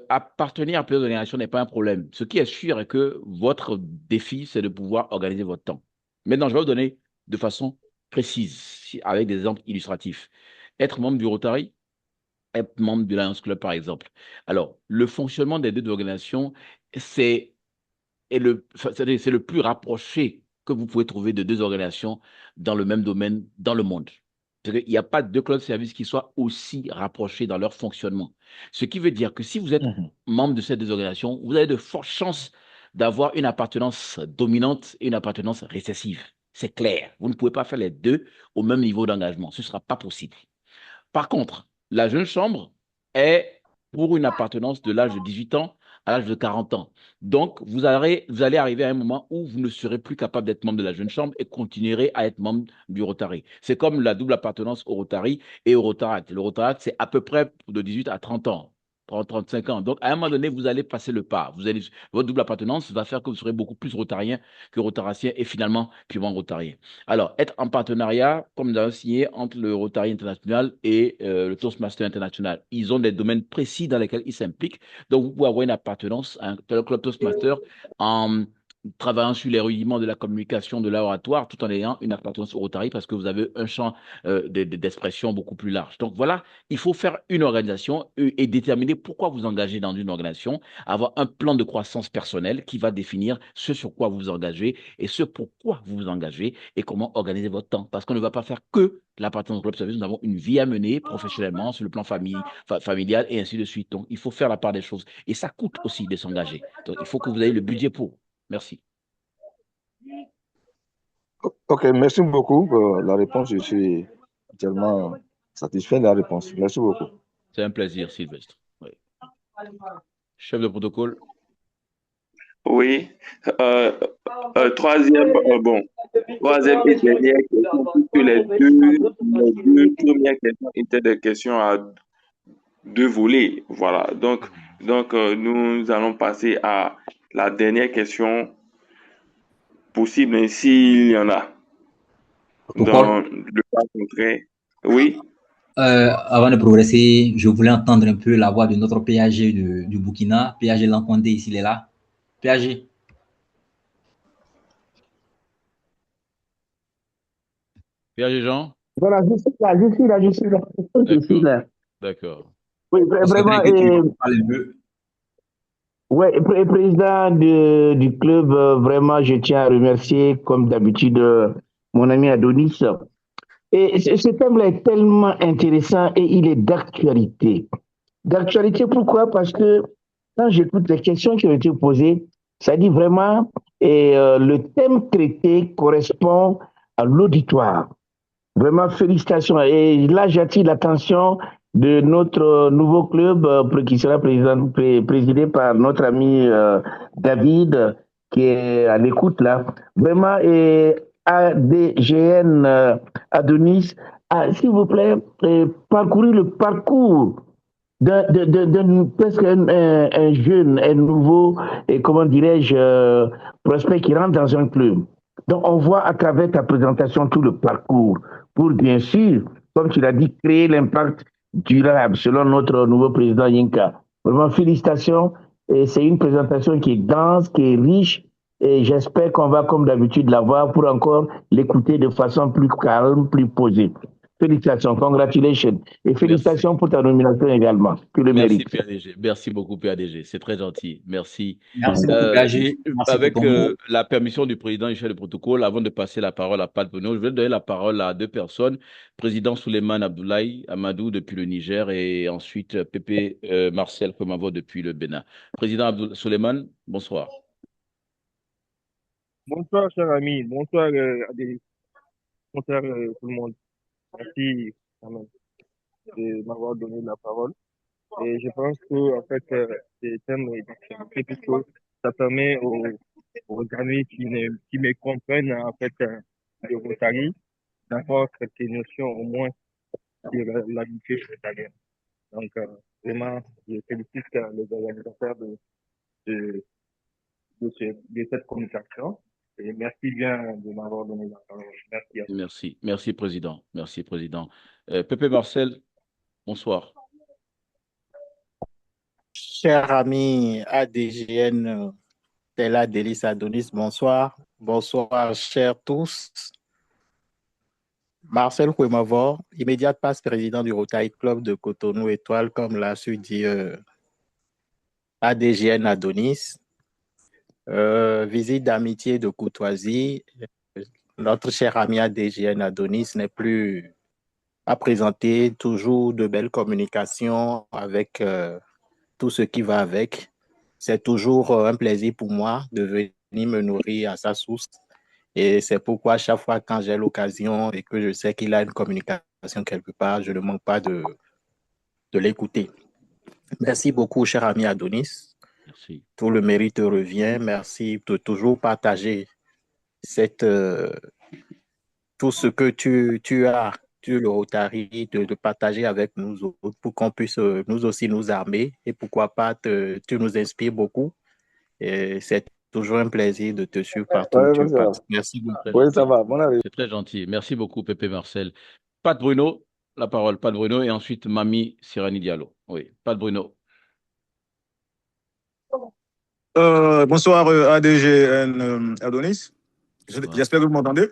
Appartenir à plusieurs organisations n'est pas un problème. Ce qui est sûr est que votre défi, c'est de pouvoir organiser votre temps. Maintenant, je vais vous donner de façon précise, avec des exemples illustratifs. Être membre du Rotary, être membre du Lions Club, par exemple. Alors, le fonctionnement des deux organisations, c'est le plus rapproché que vous pouvez trouver de deux organisations dans le même domaine dans le monde. Il n'y a pas deux clubs de service qui soient aussi rapprochés dans leur fonctionnement. Ce qui veut dire que si vous êtes membre de ces deux organisations, vous avez de fortes chances d'avoir une appartenance dominante et une appartenance récessive. C'est clair. Vous ne pouvez pas faire les deux au même niveau d'engagement. Ce ne sera pas possible. Par contre, la jeune chambre est pour une appartenance de l'âge de 18 ans à l'âge de 40 ans. Donc, vous allez arriver à un moment où vous ne serez plus capable d'être membre de la jeune chambre et continuerez à être membre du Rotary. C'est comme la double appartenance au Rotary et au Rotaract. Le Rotaract, c'est à peu près de 18 à 30 ans. 35 ans. Donc, à un moment donné, vous allez passer le pas. Votre double appartenance va faire que vous serez beaucoup plus rotarien que rotaracien et finalement purement rotarien. Alors, être en partenariat, comme nous avons signé entre le Rotary International et le Toastmaster International. Ils ont des domaines précis dans lesquels ils s'impliquent. Donc, vous pouvez avoir une appartenance à un club Toastmaster en travaillant sur les rudiments de la communication, de l'oratoire, tout en ayant une appartenance au Rotary parce que vous avez un champ d'expression beaucoup plus large. Donc, voilà, il faut faire une organisation et déterminer pourquoi vous engagez dans une organisation, avoir un plan de croissance personnelle qui va définir ce sur quoi vous vous engagez et ce pourquoi vous vous engagez et comment organiser votre temps. Parce qu'on ne va pas faire que l'appartenance au club service, nous avons une vie à mener professionnellement sur le plan familial et ainsi de suite. Donc, il faut faire la part des choses. Et ça coûte aussi de s'engager. Donc, il faut que vous ayez le budget pour. Merci. Ok, merci beaucoup pour la réponse. Je suis tellement satisfait de la réponse. Merci beaucoup. C'est un plaisir, Sylvestre. Oui. Chef de protocole. Oui. Troisième et dernière question, puisque les deux premières questions étaient des questions à deux volets. Voilà. Donc, nous allons passer à la dernière question possible, s'il y en a. Dans le cas contraire. Oui. Avant de progresser, je voulais entendre un peu la voix de notre PAG du Burkina, PAG Lankondé, s'il est là. PAG. PAG Jean. Voilà, je suis là. D'accord. Oui, vraiment. Oui, président du club, vraiment, je tiens à remercier, comme d'habitude, mon ami Adonis. Et ce thème-là est tellement intéressant et il est d'actualité. D'actualité, pourquoi? Parce que quand j'écoute les questions qui ont été posées, ça dit vraiment, le thème traité correspond à l'auditoire. Vraiment, félicitations. Et là, j'attire l'attention de notre nouveau club qui sera présidé par notre ami David, qui est à l'écoute là. Vraiment, et ADGN Adonis, s'il vous plaît, parcourir le parcours presque un jeune, un nouveau, et comment dirais-je, prospect qui rentre dans un club. Donc, on voit à travers ta présentation tout le parcours pour, bien sûr, comme tu l'as dit, créer l'impact durable selon notre nouveau président Yinka. Vraiment, félicitations. Et c'est une présentation qui est dense, qui est riche. Et j'espère qu'on va, comme d'habitude, l'avoir pour encore l'écouter de façon plus calme, plus posée. Félicitations, congratulations. Et félicitations pour ta nomination également. Tu le mérites. PADG. Merci beaucoup, PADG. C'est très gentil. Merci. Merci beaucoup, PADG. Avec la permission du président et chef de protocole, avant de passer la parole à Pat Beno, je vais donner la parole à deux personnes. Président Souleymane Abdoulaye Amadou depuis le Niger et ensuite Pépé Marcel Komavo depuis le Bénin. Président Souleymane, bonsoir. Bonsoir, cher ami. Bonsoir, Adélie. Bonsoir, tout le monde. Merci quand même de m'avoir donné la parole. Et je pense que, en fait, c'est un thème d'actualité puisque ça permet aux amis qui me comprennent, en fait, de Rotary, d'avoir quelques notions au moins sur l'habitude rotarienne. Donc, vraiment, je félicite les organisateurs de cette communication. Et merci bien de m'avoir donné la parole. Merci à vous. Merci. Merci, Président. Merci, Président. Pépé Marcel, bonsoir. Cher ami ADGN Stella Delis Adonis, bonsoir. Bonsoir, chers tous. Marcel Kouemavor, immédiat passe président du Rotary Club de Cotonou Étoile, comme l'a su dire ADGN Adonis. Visite d'amitié, de courtoisie. Notre cher ami ADGN Adonis n'est plus à présenter, toujours de belles communications avec tout ce qui va avec. C'est toujours un plaisir pour moi de venir me nourrir à sa source. Et c'est pourquoi chaque fois quand j'ai l'occasion et que je sais qu'il a une communication quelque part, je ne manque pas de l'écouter. Merci beaucoup, cher ami Adonis. Merci. Tout le mérite te revient. Merci de toujours partager cette, tout ce que tu as sur le Rotary, de partager avec nous autres pour qu'on puisse nous aussi nous armer et pourquoi pas, tu nous inspires beaucoup. Et c'est toujours un plaisir de te suivre partout où Ouais, tu ça va. passes. Merci beaucoup. Oui, ça va. Bon arrivée. C'est très gentil. Merci beaucoup, Pépé Marcel. Pat Bruno, la parole. Pat Bruno et ensuite Mami Sirani Diallo. Oui, Pat Bruno. Bonsoir ADGN Adonis. Bonsoir. J'espère que vous m'entendez.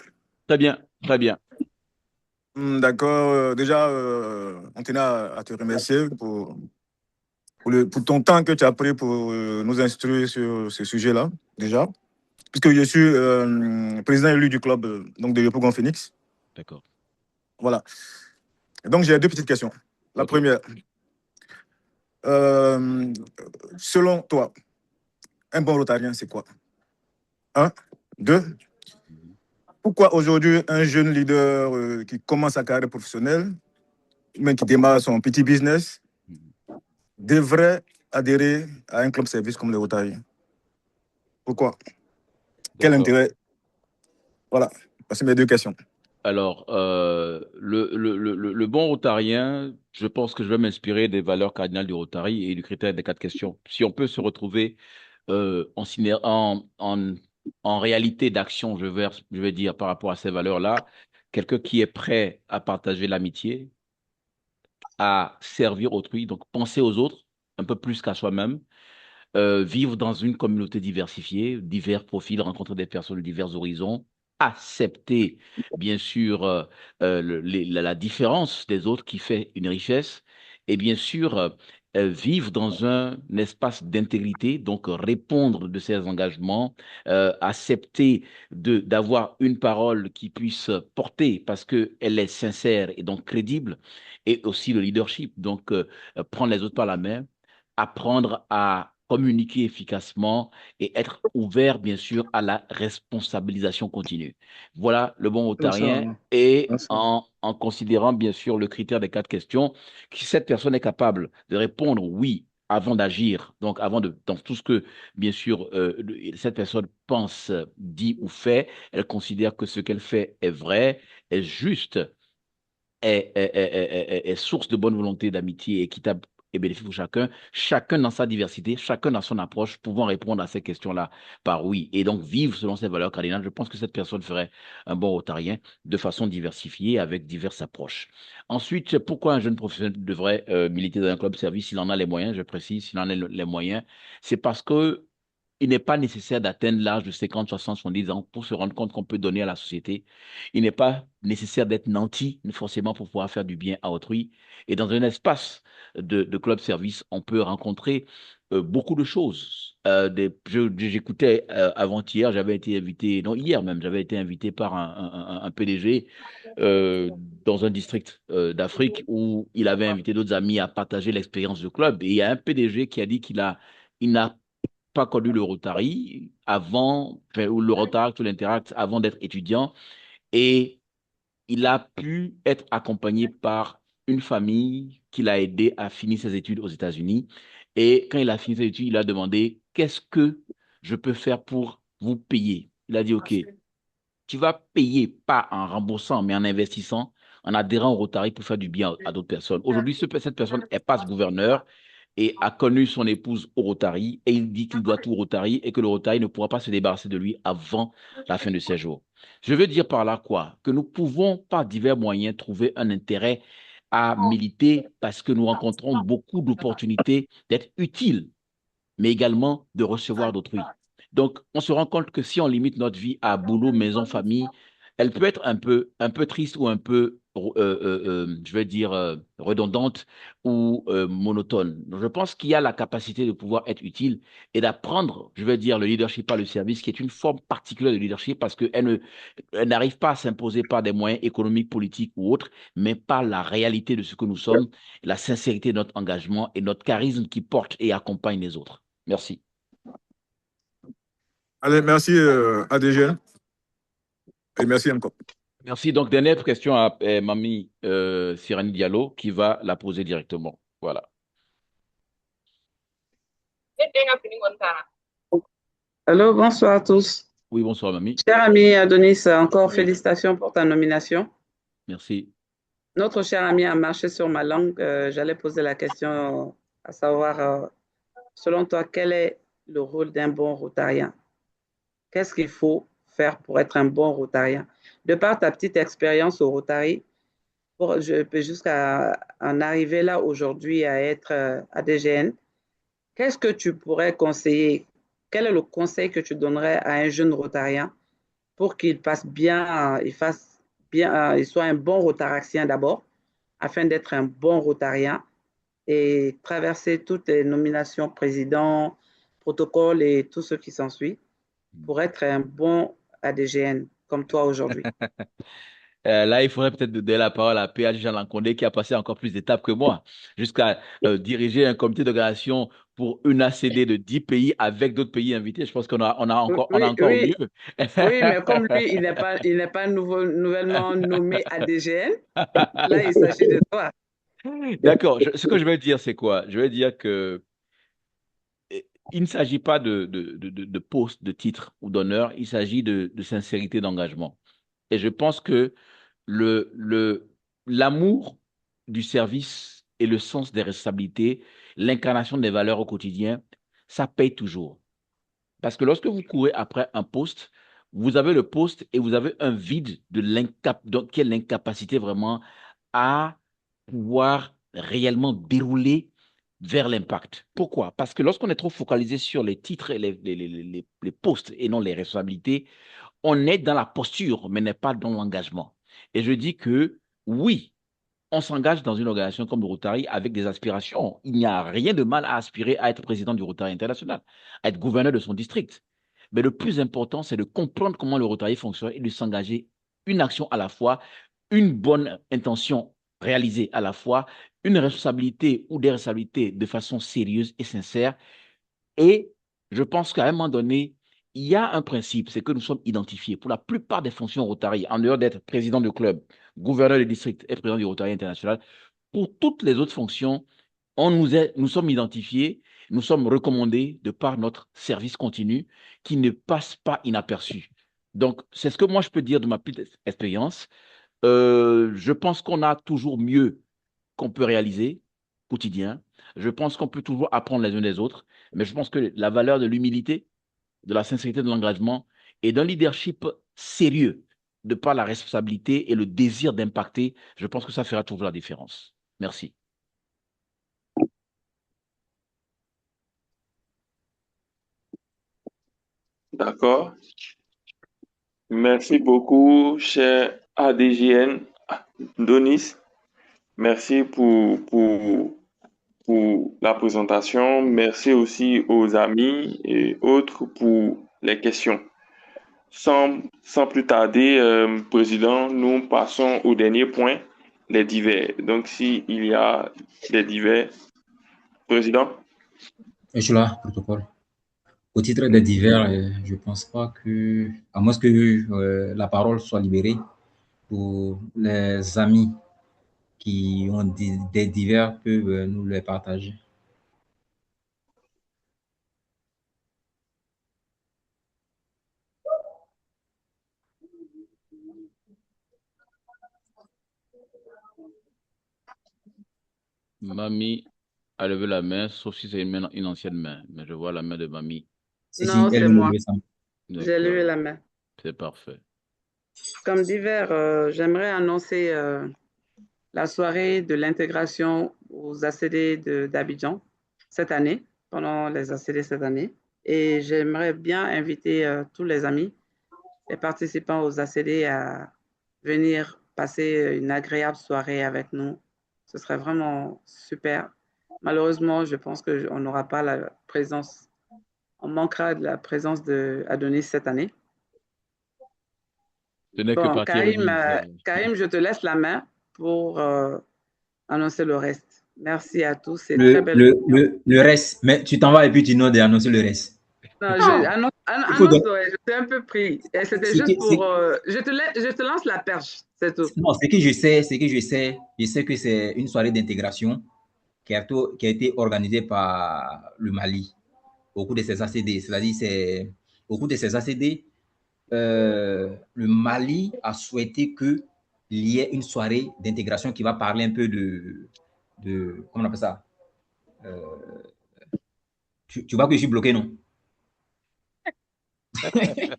Très bien, très bien. D'accord. Déjà, on tenait à te remercier pour ton temps que tu as pris pour nous instruire sur ce sujet-là, déjà. Puisque je suis président élu du club donc de Yopougon Phoenix. D'accord. Voilà. Et donc, j'ai deux petites questions. La première, selon toi, un bon rotarien, c'est quoi? Un. Deux. Pourquoi aujourd'hui un jeune leader qui commence sa carrière professionnelle, même qui démarre son petit business, devrait adhérer à un club service comme le Rotary? Pourquoi? Quel intérêt? Voilà, c'est mes deux questions. Alors, le bon rotarien, je pense que je vais m'inspirer des valeurs cardinales du Rotary et du critère des 4 questions. Si on peut se retrouver en réalité d'action, je vais dire, par rapport à ces valeurs-là, quelqu'un qui est prêt à partager l'amitié, à servir autrui, donc penser aux autres un peu plus qu'à soi-même, vivre dans une communauté diversifiée, divers profils, rencontrer des personnes de divers horizons, accepter, bien sûr, la différence des autres qui fait une richesse, et bien sûr, vivre dans un espace d'intégrité, donc répondre de ses engagements, accepter d'avoir une parole qui puisse porter parce qu'elle est sincère et donc crédible, et aussi le leadership, donc prendre les autres par la main, apprendre à communiquer efficacement et être ouvert, bien sûr, à la responsabilisation continue. Voilà le bon rotarien. Et en considérant, bien sûr, le critère des 4 questions, si cette personne est capable de répondre oui avant d'agir, donc dans tout ce que, bien sûr, cette personne pense, dit ou fait, elle considère que ce qu'elle fait est vrai, est juste, est source de bonne volonté, d'amitié, équitable et bénéfique pour chacun, chacun dans sa diversité, chacun dans son approche, pouvant répondre à ces questions-là par oui, et donc vivre selon ses valeurs cardinales. Je pense que cette personne ferait un bon rotarien de façon diversifiée avec diverses approches. Ensuite, pourquoi un jeune professionnel devrait militer dans un club service s'il en a les moyens, je précise, s'il en a les moyens, c'est parce que il n'est pas nécessaire d'atteindre l'âge de 50, 60, 70 ans pour se rendre compte qu'on peut donner à la société. Il n'est pas nécessaire d'être nanti forcément pour pouvoir faire du bien à autrui. Et dans un espace de club service, on peut rencontrer beaucoup de choses. J'écoutais avant-hier, j'avais été invité, non hier même, j'avais été invité par un PDG dans un district d'Afrique où il avait invité d'autres amis à partager l'expérience du club. Et il y a un PDG qui a dit il n'a pas connu le Rotary avant, enfin, ou le Rotary ou l'Interact avant d'être étudiant. Et il a pu être accompagné par une famille qui l'a aidé à finir ses études aux États-Unis. Et quand il a fini ses études, il a demandé, qu'est-ce que je peux faire pour vous payer? Il a dit, OK, tu vas payer pas en remboursant, mais en investissant, en adhérant au Rotary pour faire du bien à d'autres personnes. Aujourd'hui, cette personne est passe-gouverneur et a connu son épouse au Rotary et il dit qu'il doit tout au Rotary et que le Rotary ne pourra pas se débarrasser de lui avant la fin de ses jours. Je veux dire par là quoi? Que nous pouvons par divers moyens trouver un intérêt à militer parce que nous rencontrons beaucoup d'opportunités d'être utiles, mais également de recevoir d'autrui. Donc, on se rend compte que si on limite notre vie à boulot, maison, famille, elle peut être un peu triste ou un peu, je vais dire, redondante ou monotone. Donc, je pense qu'il y a la capacité de pouvoir être utile et d'apprendre, je vais dire, le leadership par le service, qui est une forme particulière de leadership parce elle n'arrive pas à s'imposer par des moyens économiques, politiques ou autres, mais par la réalité de ce que nous sommes, la sincérité de notre engagement et notre charisme qui porte et accompagne les autres. Merci. Allez, merci ADG. Et merci encore. Merci. Donc, dernière question à Mami Sirani Diallo qui va la poser directement. Voilà. Allô, bonsoir à tous. Oui, bonsoir, mamie. Cher ami Adonis, encore félicitations pour ta nomination. Merci. Notre cher ami a marché sur ma langue. J'allais poser la question à savoir, selon toi, quel est le rôle d'un bon rotarien? Qu'est-ce qu'il faut faire pour être un bon rotarien? De par ta petite expérience au Rotary, je peux jusqu'à en arriver là aujourd'hui à être à DGN, qu'est-ce que tu pourrais conseiller? Quel est le conseil que tu donnerais à un jeune rotarien pour qu'il fasse bien, il soit un bon rotaraxien d'abord, afin d'être un bon rotarien et traverser toutes les nominations président, protocole et tout ce qui s'ensuit pour être un bon ADGN comme toi aujourd'hui. Là, il faudrait peut-être donner la parole à PH Jean Lancondé qui a passé encore plus d'étapes que moi, jusqu'à diriger un comité d'organisation pour une ACD de 10 pays avec d'autres pays invités. Je pense on a encore Oui, mieux. oui, mais comme lui, il n'est pas nouvellement nommé ADGN, là, il s'agit de toi. D'accord. Ce que je vais dire, c'est quoi? Je vais dire que il ne s'agit pas de poste, de titre ou d'honneur, il s'agit de sincérité d'engagement. Et je pense que l'amour du service et le sens des responsabilités, l'incarnation des valeurs au quotidien, ça paye toujours. Parce que lorsque vous courez après un poste, vous avez le poste et vous avez un vide qui est l'incapacité vraiment à pouvoir réellement dérouler vers l'impact. Pourquoi? Parce que lorsqu'on est trop focalisé sur les titres et les postes et non les responsabilités, on est dans la posture, mais n'est pas dans l'engagement. Et je dis que oui, on s'engage dans une organisation comme le Rotary avec des aspirations. Il n'y a rien de mal à aspirer à être président du Rotary international, à être gouverneur de son district. Mais le plus important, c'est de comprendre comment le Rotary fonctionne et de s'engager une action à la fois, une bonne intention réalisée à la fois, une responsabilité ou des responsabilités de façon sérieuse et sincère. Et je pense qu'à un moment donné, il y a un principe, c'est que nous sommes identifiés. Pour la plupart des fonctions Rotary, en dehors d'être président de club, gouverneur de district et président du Rotary international, pour toutes les autres fonctions, nous sommes identifiés, nous sommes recommandés de par notre service continu qui ne passe pas inaperçu. Donc, c'est ce que moi je peux dire de ma petite expérience. Je pense qu'on a toujours mieux qu'on peut réaliser quotidien. Je pense qu'on peut toujours apprendre les uns des autres, mais je pense que la valeur de l'humilité, de la sincérité de l'engagement et d'un leadership sérieux de par la responsabilité et le désir d'impacter, je pense que ça fera toujours la différence. Merci. D'accord. Merci beaucoup, cher ADGN Donis. Merci pour la présentation. Merci aussi aux amis et autres pour les questions. Sans plus tarder, Président, nous passons au dernier point, les divers. Donc, s'il y a des divers, Président. Je suis là, protocole. Au titre des divers, je ne pense pas que, à moins que la parole soit libérée pour les amis qui ont des divers peuvent nous les partager. Mamie a levé la main, sauf si c'est une ancienne main, mais je vois la main de mamie. Non, c'est moi. J'ai levé la main. C'est parfait. Comme divers, j'aimerais annoncer la soirée de l'intégration aux ACD d'Abidjan cette année, pendant les ACD cette année. Et j'aimerais bien inviter tous les amis et participants aux ACD à venir passer une agréable soirée avec nous. Ce serait vraiment super. Malheureusement, je pense qu'on n'aura pas la présence, on manquera de la présence d'Adonis cette année. Bon, Karim, je te laisse la main pour annoncer le reste. Merci à tous. Le reste, mais tu t'en vas et puis tu notes d'annoncer le reste. Non, annonce le reste. Je suis un peu pris. C'était juste pour... je te lance la perche, c'est tout. Non, ce que je sais que c'est une soirée d'intégration qui a été organisée par le Mali. au cours de ces ACD. C'est-à-dire, au cours de ces ACD, le Mali a souhaité qu'il y ait une soirée d'intégration qui va parler un peu de comment on appelle ça? Tu vois que je suis bloqué, non? Je suis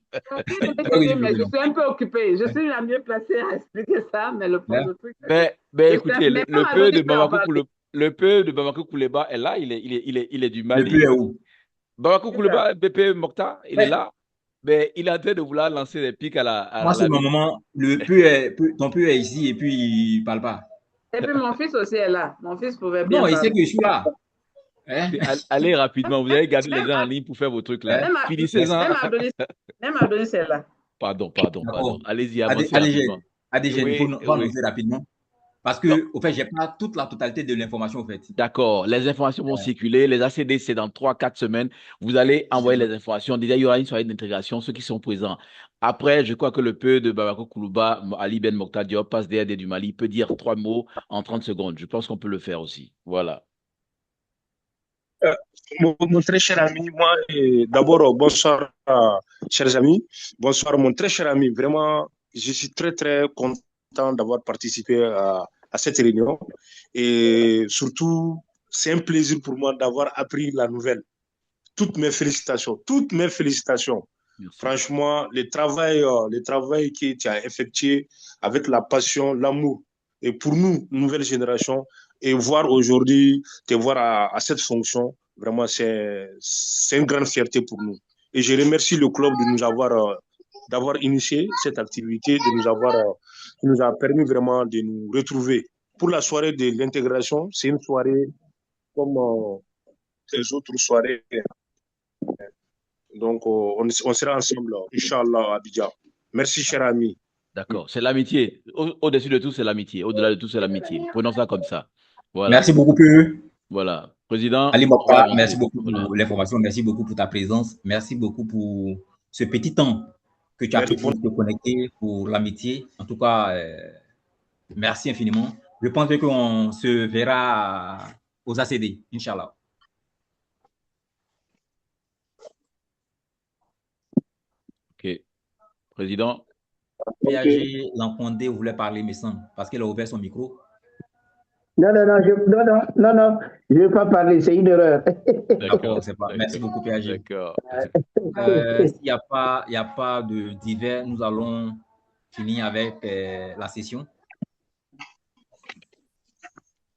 un peu occupée. Je suis la mieux placée à expliquer ça, mais le truc. Écoutez, le peu de Bamako Kouleba est là, il est du Mali. Le peu est où? Bamako Kouleba, BP Mokhtar, il est là, mais il est en train de vouloir lancer des pics à la. Moi, c'est mon moment. Ton peu est ici et puis il ne parle pas. Et puis mon fils aussi est là. Mon fils pouvait bien. Non, il sait que je suis là. Hein? Allez rapidement, vous allez garder les gens en ligne pour faire vos trucs là. Finissez-en. Même Adonis est là. Pardon. Allez-y, avancez rapidement. Il faut annoncer rapidement. Parce que, au fait, je n'ai pas toute la totalité de l'information, au fait. D'accord. Les informations vont circuler. Les ACD, c'est dans 3-4 semaines. Vous allez envoyer les informations. Déjà, il y aura une soirée d'intégration, ceux qui sont présents. Après, je crois que le peu de Bamako Koulouba, Ali Ben Mokhtar Diop, passe DRD du Mali, peut dire 3 mots en 30 secondes. Je pense qu'on peut le faire aussi. Voilà. Mon très cher ami, moi, d'abord, bonsoir, chers amis. Bonsoir, mon très cher ami. Vraiment, je suis très, très content d'avoir participé à cette réunion. Et surtout, c'est un plaisir pour moi d'avoir appris la nouvelle. Toutes mes félicitations. Merci. Franchement, le travail que tu as effectué avec la passion, l'amour, et pour nous, nouvelle génération, et voir aujourd'hui, te voir à cette fonction, vraiment, c'est une grande fierté pour nous. Et je remercie le club de nous avoir, d'avoir initié cette activité, qui nous a permis vraiment de nous retrouver. Pour la soirée de l'intégration, c'est une soirée comme les autres soirées. Donc, on sera ensemble, Inch'Allah, à Abidjan. Merci, cher ami. D'accord, c'est l'amitié. Au-dessus de tout, c'est l'amitié. Au-delà de tout, c'est l'amitié. Prenons ça comme ça. Voilà. Merci beaucoup, Peu. Voilà. Président. Ali Mokhtar, merci beaucoup pour l'information. Merci beaucoup pour ta présence. Merci beaucoup pour ce petit temps que tu as pris pour te connecter, pour l'amitié. En tout cas, merci infiniment. Je pense qu'on se verra aux ACD, Inch'Allah. Ok. Président. PAG Lampondé voulait parler, me semble, parce qu'il a ouvert son micro. Non, je ne veux pas parler, c'est une erreur. D'accord, c'est pas. Merci beaucoup, PAG. D'accord. S'il n'y a pas de divers, nous allons finir avec la session.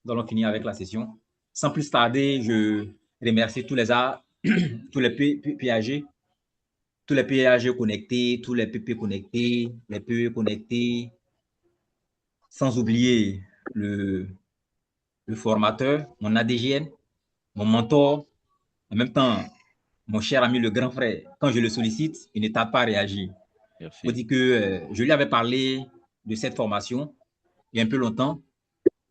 Nous allons finir avec la session. Sans plus tarder, je remercie tous les PAG. Tous les PAG connectés, tous les PP connectés, les PE connectés, sans oublier le formateur, mon ADGN, mon mentor, en même temps, mon cher ami, le grand frère. Quand je le sollicite, il ne tarde pas à réagir. Merci. Il faut dire que je lui avais parlé de cette formation il y a un peu longtemps.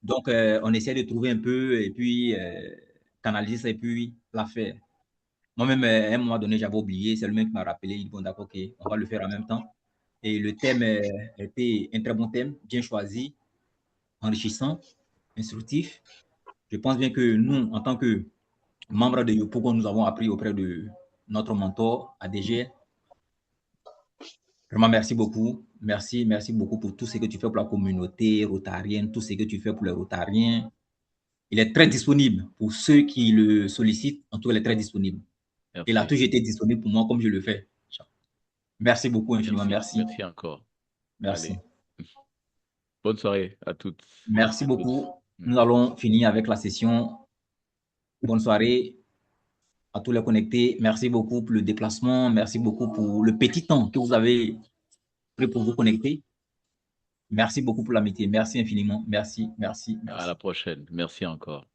Donc, on essaie de trouver un peu et puis canaliser ça et puis la faire. Moi-même, à un moment donné, j'avais oublié. C'est lui-même qui m'a rappelé. Il dit, bon, d'accord, ok, on va le faire en même temps. Et le thème était un très bon thème, bien choisi, enrichissant, instructif. Je pense bien que nous, en tant que membres de Yopougon, nous avons appris auprès de notre mentor, ADG. Vraiment, merci beaucoup. Merci beaucoup pour tout ce que tu fais pour la communauté rotarienne, tout ce que tu fais pour les rotariens. Il est très disponible pour ceux qui le sollicitent. En tout cas, il est très disponible. Merci. Il a toujours été disponible pour moi comme je le fais. Merci beaucoup infiniment. Merci encore. Merci. Allez. Bonne soirée à toutes. Merci beaucoup. Nous allons finir avec la session. Bonne soirée à tous les connectés. Merci beaucoup pour le déplacement. Merci beaucoup pour le petit temps que vous avez pris pour vous connecter. Merci beaucoup pour l'amitié. Merci infiniment. Merci. À la prochaine. Merci encore.